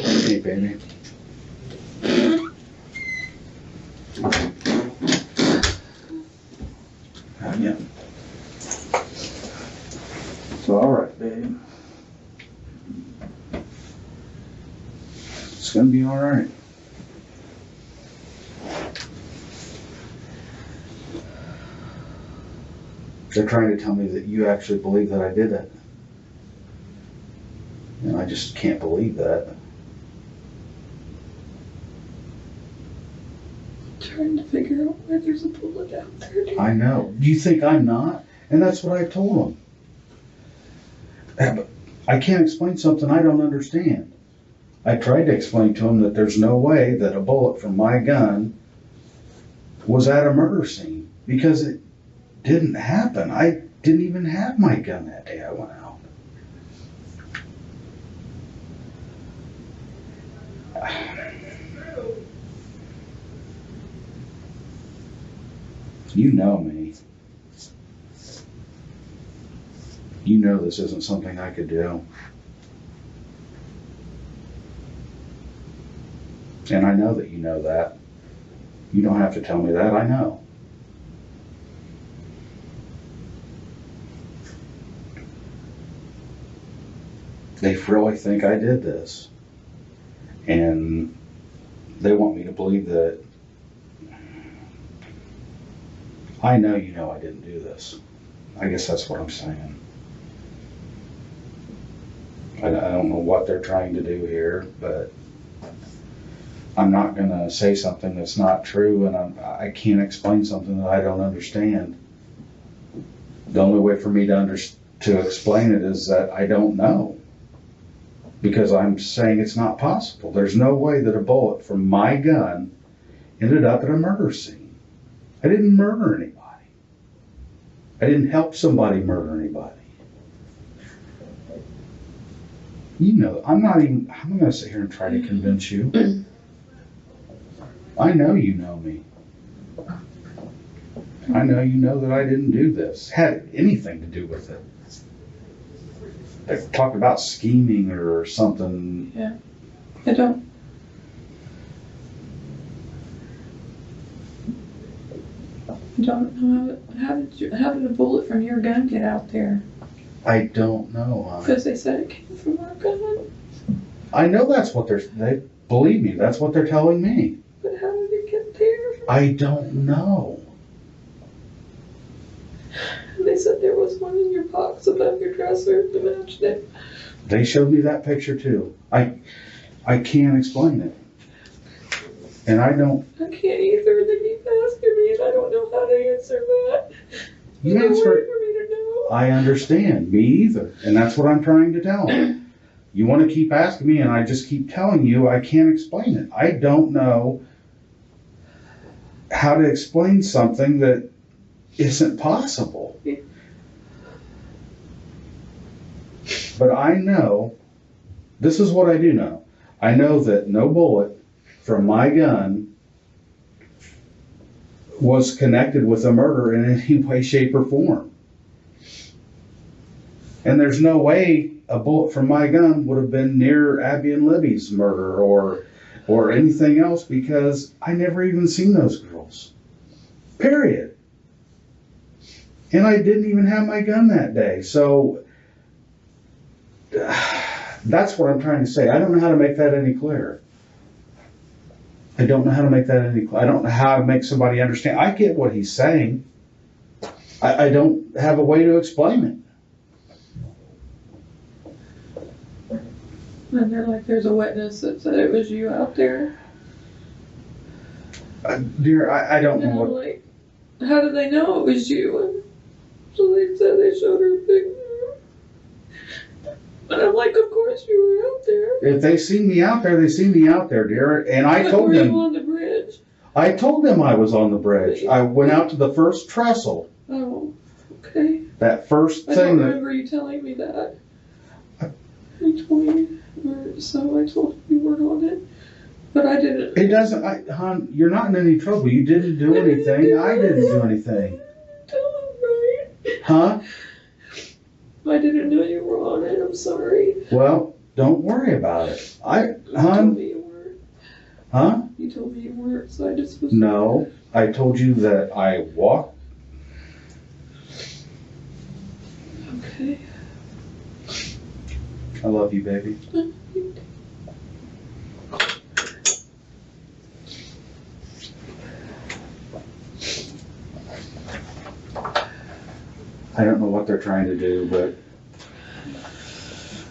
B: Hey, baby. Yeah. It's all right, babe. It's gonna be all right. They're trying to tell me that you actually believe that I did it. And I just can't believe that.
C: Trying to figure out why there's a bullet out there, dude.
B: I know. Do you think I'm not? And that's what I told them. But I can't explain something I don't understand. I tried to explain to them that there's no way that a bullet from my gun was at a murder scene because it didn't happen. I didn't even have my gun that day I went out. You know me. You know this isn't something I could do. And I know that you know that. You don't have to tell me that, I know. They really think I did this. And they want me to believe that I know you know I didn't do this. I guess that's what I'm saying. I don't know what they're trying to do here, but I'm not going to say something that's not true, and I can't explain something that I don't understand. The only way for me to explain it is that I don't know, because I'm saying it's not possible. There's no way that a bullet from my gun ended up at a murder scene. I didn't murder anybody. I didn't help somebody murder anybody. You know, I'm going to sit here and try to convince you. I know you know me. I know you know that I didn't do this. Had anything to do with it. They talk about scheming or something.
C: Yeah. I don't. Don't know how did a bullet from your gun get out there?
B: I don't know, hon.
C: Because they said it came from our gun.
B: I know that's what they believe me, that's what they're telling me.
C: But how did it get there?
B: I don't know.
C: They said there was one in your box above your dresser to match it.
B: They showed me that picture too. I can't explain it. And I don't.
C: I can't either. They keep asking me, and I don't know how to answer that.
B: You
C: There's no
B: answer
C: way
B: it.
C: for me to know.
B: I understand. Me either. And that's what I'm trying to tell them. You want to keep asking me, and I just keep telling you I can't explain it. I don't know how to explain something that isn't possible. But I know, this is what I do know. I know that no bullet from my gun was connected with a murder in any way, shape, or form. And there's no way a bullet from my gun would have been near Abby and Libby's murder or anything else, because I never even seen those girls. Period. And I didn't even have my gun that day. So that's what I'm trying to say. I don't know how to make that any clearer. I don't know how to make that any clearer. I don't know how to make somebody understand. I get what he's saying. I don't have a way to explain it.
C: And they're like, there's a witness that said it was you out there.
B: Dear, I don't
C: And
B: know
C: I'm
B: what.
C: like, how did they know it was you? And so they said they showed her a picture. And I'm like, of course you were out there.
B: If they see me out there, they see me out there, dear. And I
C: But
B: told
C: were you
B: them.
C: on the bridge?
B: I told them I was on the bridge. I went out to the first trestle.
C: Oh, okay.
B: That first
C: I
B: thing
C: don't
B: that.
C: remember you telling me that. You told me, so I told you weren't on it. But I didn't.
B: It doesn't, hon, you're not in any trouble. You didn't do anything. I didn't do anything.
C: Tell him, right?
B: Huh?
C: I didn't know you were on it. I'm sorry.
B: Well, don't worry about it.
C: You told
B: Hon,
C: me you weren't.
B: huh?
C: You told me you weren't, so I just was.
B: No, I told you that I walked.
C: Okay.
B: I love you, baby. I don't know what they're trying to do, but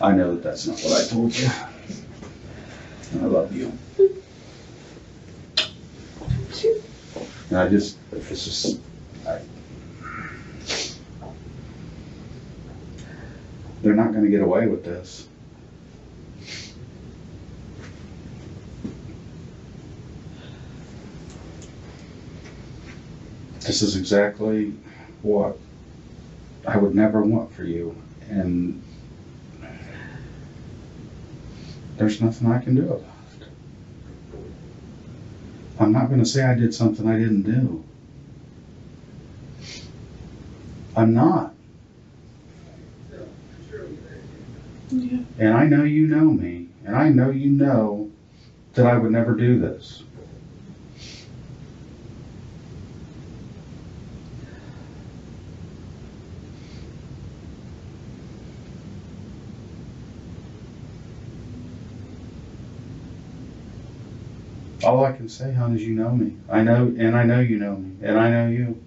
B: I know that that's not what I told you. I love you. And it's just, they're not going to get away with this. This is exactly what I would never want for you, and there's nothing I can do about it. I'm not going to say I did something I didn't do. I'm not.
C: Yeah.
B: And I know you know me, and I know you know that I would never do this. All I can say, hon, is you know me. I know, and I know you know me, and I know you.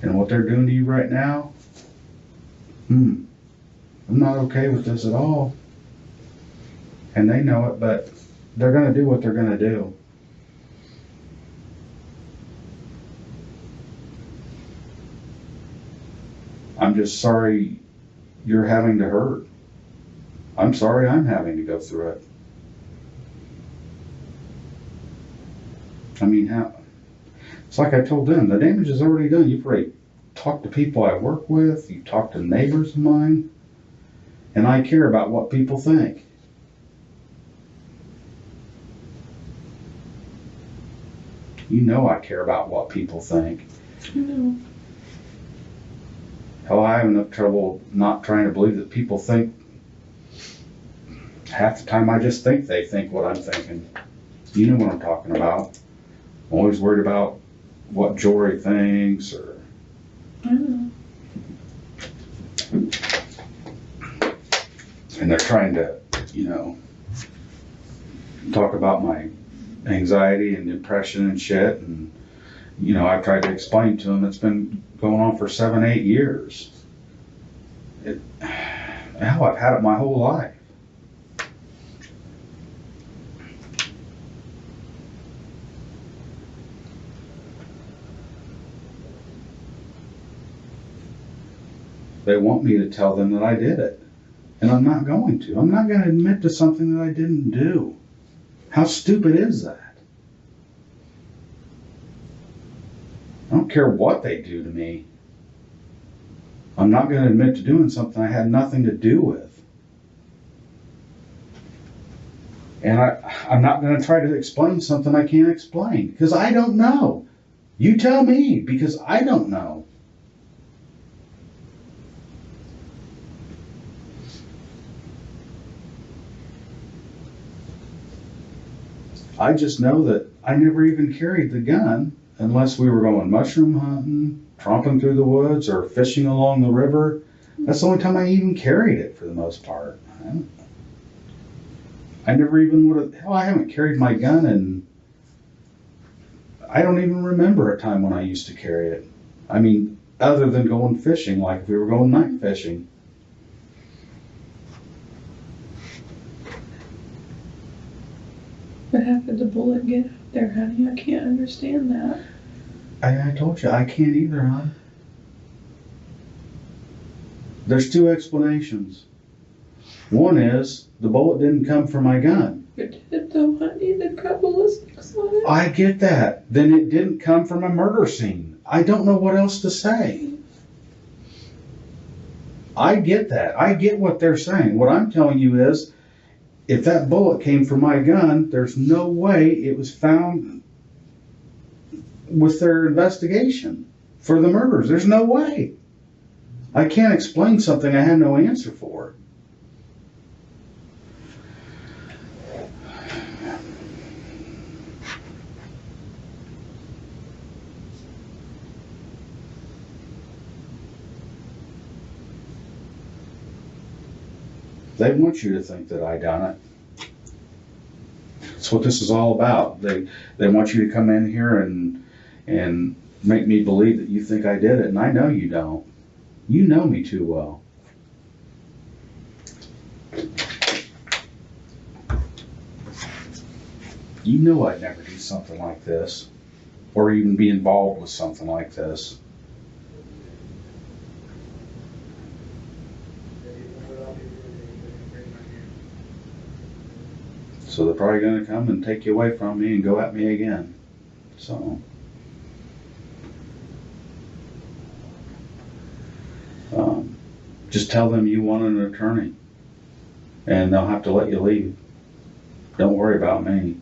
B: And what they're doing to you right now, I'm not okay with this at all. And they know it, but they're going to do what they're going to do. I'm just sorry you're having to hurt. I'm sorry I'm having to go through it. I mean, how? It's like I told them, the damage is already done. You've already talked to people I work with, you talked to neighbors of mine, and I care about what people think. You know I care about what people think.
C: I know.
B: Hell, I have enough trouble not trying to believe that people think. Half the time I just think they think what I'm thinking. You know what I'm talking about. I'm always worried about what Jory thinks or.
C: I know.
B: And they're trying to, talk about my anxiety and depression and shit. And, I've tried to explain to them it's been going on for 7, 8 years. Hell, I've had it my whole life. They want me to tell them that I did it. And I'm not going to. I'm not going to admit to something that I didn't do. How stupid is that? I don't care what they do to me. I'm not going to admit to doing something I had nothing to do with. And I'm not going to try to explain something I can't explain, because I don't know. You tell me, because I don't know. I just know that I never even carried the gun unless we were going mushroom hunting, tromping through the woods, or fishing along the river. That's the only time I even carried it for the most part. I never even would have, hell, I haven't carried my gun and I don't even remember a time when I used to carry it. I mean, other than going fishing, like if we were going night fishing.
C: But how could the bullet get out there, honey? I can't understand that.
B: I told you, I can't either, hon. There's 2 explanations. One is, the bullet didn't come from my gun.
C: But did it though, honey? The got ballistics on it.
B: I get that. Then it didn't come from a murder scene. I don't know what else to say. I get that. I get what they're saying. What I'm telling you is, if that bullet came from my gun, there's no way it was found with their investigation for the murders. There's no way. I can't explain something I have no answer for. They want you to think that I done it. That's what this is all about. They want you to come in here and make me believe that you think I did it, and I know you don't. You know me too well. You know I'd never do something like this, or even be involved with something like this. So they're probably going to come and take you away from me and go at me again. So, just tell them you want an attorney, and they'll have to let you leave. Don't worry about me.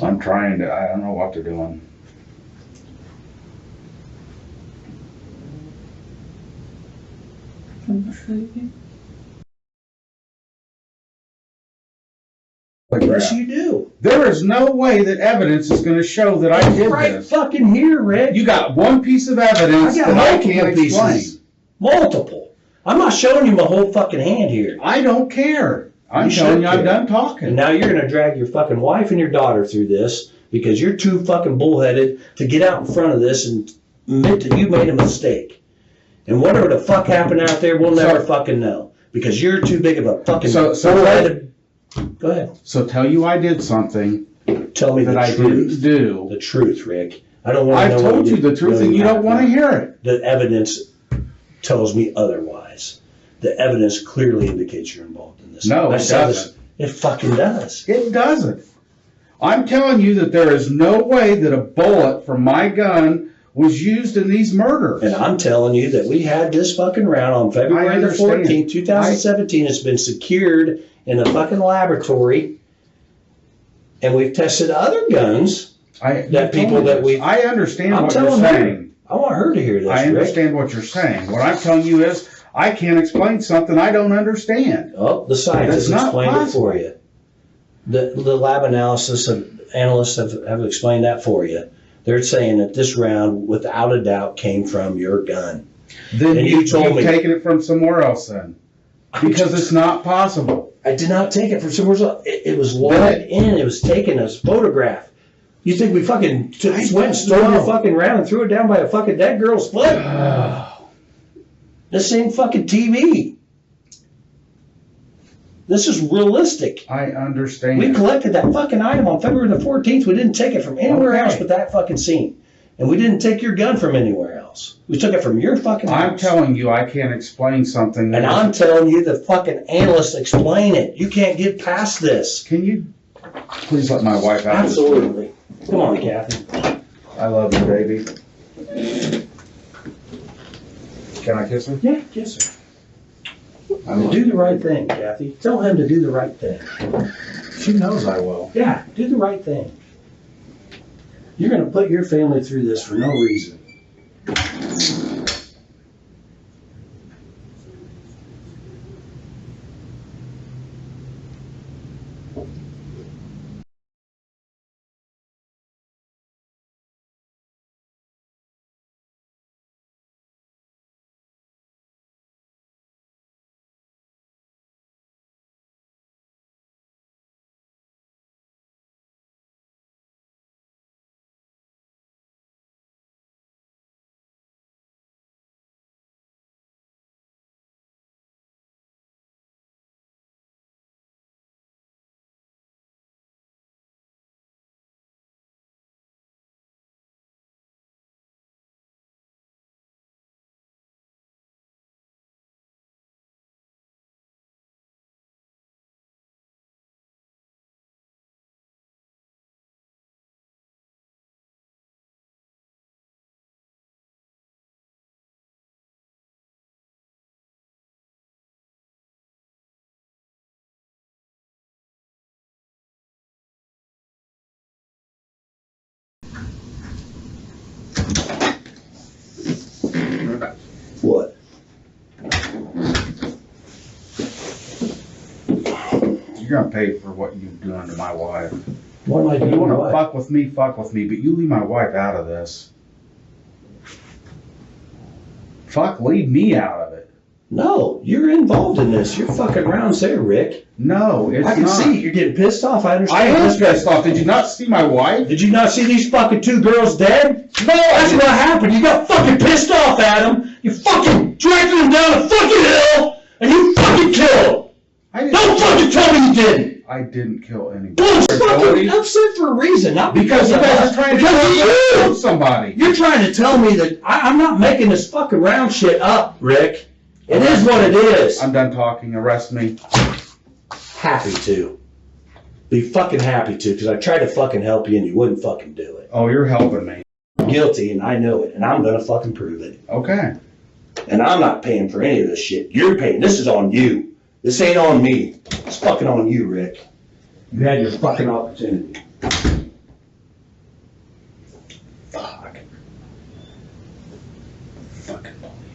B: I'm trying to, I don't know what they're doing.
C: I'm afraid.
A: Yes, you do.
B: There is no way that evidence is going to show that I did
A: Right
B: this.
A: fucking here, Rick.
B: You got one piece of evidence
A: I got
B: that I can't
A: multiple
B: explain.
A: pieces. Multiple. I'm not showing you my whole fucking hand here.
B: I don't care. I'm
A: You
B: telling
A: should
B: you I'm
A: care.
B: done
A: And
B: talking.
A: now you're gonna drag your fucking wife and your daughter through this because you're too fucking bullheaded to get out in front of this and admit that you made a mistake. And whatever the fuck happened out there, we'll never fucking know because you're too big of a fucking bullheaded. Go ahead.
B: So tell you I did something
A: Tell me
B: that
A: the
B: I
A: truth.
B: didn't do.
A: The truth, Rick. I don't want to
B: I've
A: know.
B: told you the truth and you don't want to hear it.
A: The evidence tells me otherwise. The evidence clearly indicates you're involved in this.
B: No,
A: I
B: it
A: saw this.
B: doesn't.
A: It fucking does.
B: It doesn't. I'm telling you that there is no way that a bullet from my gun was used in these murders.
A: And I'm telling you that we had this fucking round on February the 14th, 2017. It's been secured in a fucking laboratory. And we've tested other guns. I understand
B: what you're saying.
A: I want her to hear this,
B: I understand what you're saying. What I'm telling you is, I can't explain something I don't understand.
A: Oh, the scientists
B: That's not
A: explained it
B: possible.
A: for you. The lab analysis of analysts have explained that for you. They're saying that this round, without a doubt, came from your gun.
B: Then
A: And you told me-
B: taken it from somewhere else then. Because it's not possible.
A: I did not take it from somewhere else. It was logged in. It was taken as photograph. You think we fucking went and stole your fucking round and threw it down by a fucking dead girl's foot? This ain't fucking TV. This is realistic.
B: I understand.
A: We collected that fucking item on February the 14th. We didn't take it from anywhere else but that fucking scene. And we didn't take your gun from anywhere else. We took it from your fucking house.
B: I'm telling you, I can't explain something.
A: And I'm telling you, the fucking analysts explain it. You can't get past this.
B: Can you please let my wife out?
A: Absolutely. Come on, Kathy.
B: I love you, baby. Can I kiss her?
A: Yeah, kiss her. Do the right thing, Kathy. Tell him to do the right thing.
B: She knows I will.
A: Yeah, do the right thing. You're going to put your family through this for no reason. What?
B: You're gonna pay for what you've done to my wife.
A: What am I doing?
B: You wanna
A: What?
B: fuck with me, but you leave my wife out of this. Fuck, leave me out of it.
A: No, you're involved in this. You're fucking rounds there, Rick.
B: No, it's
A: I can
B: not.
A: see you're getting pissed off. I
B: I
A: understand.
B: am pissed off. Did you not see my wife?
A: Did you not see these fucking two girls dead?
B: No,
A: That's what happened. You got fucking pissed off, Adam. You fucking dragged them down a fucking hill, and you fucking killed them. Don't fucking tell me you didn't.
B: I didn't kill anybody.
A: Well, it's fucking upset for a reason, not
B: Because you guys are trying to kill somebody.
A: You're trying to tell me that I'm not making this fucking round shit up, Rick. It is what it is.
B: I'm done talking. Arrest me.
A: Happy to. Be fucking happy to, because I tried to fucking help you and you wouldn't fucking do it.
B: Oh, you're helping me.
A: I'm guilty and I know it, and I'm gonna fucking prove it.
B: Okay.
A: And I'm not paying for any of this shit. You're paying. This is on you. This ain't on me. It's fucking on you, Rick. You had your fucking opportunity. Fuck. Fucking police.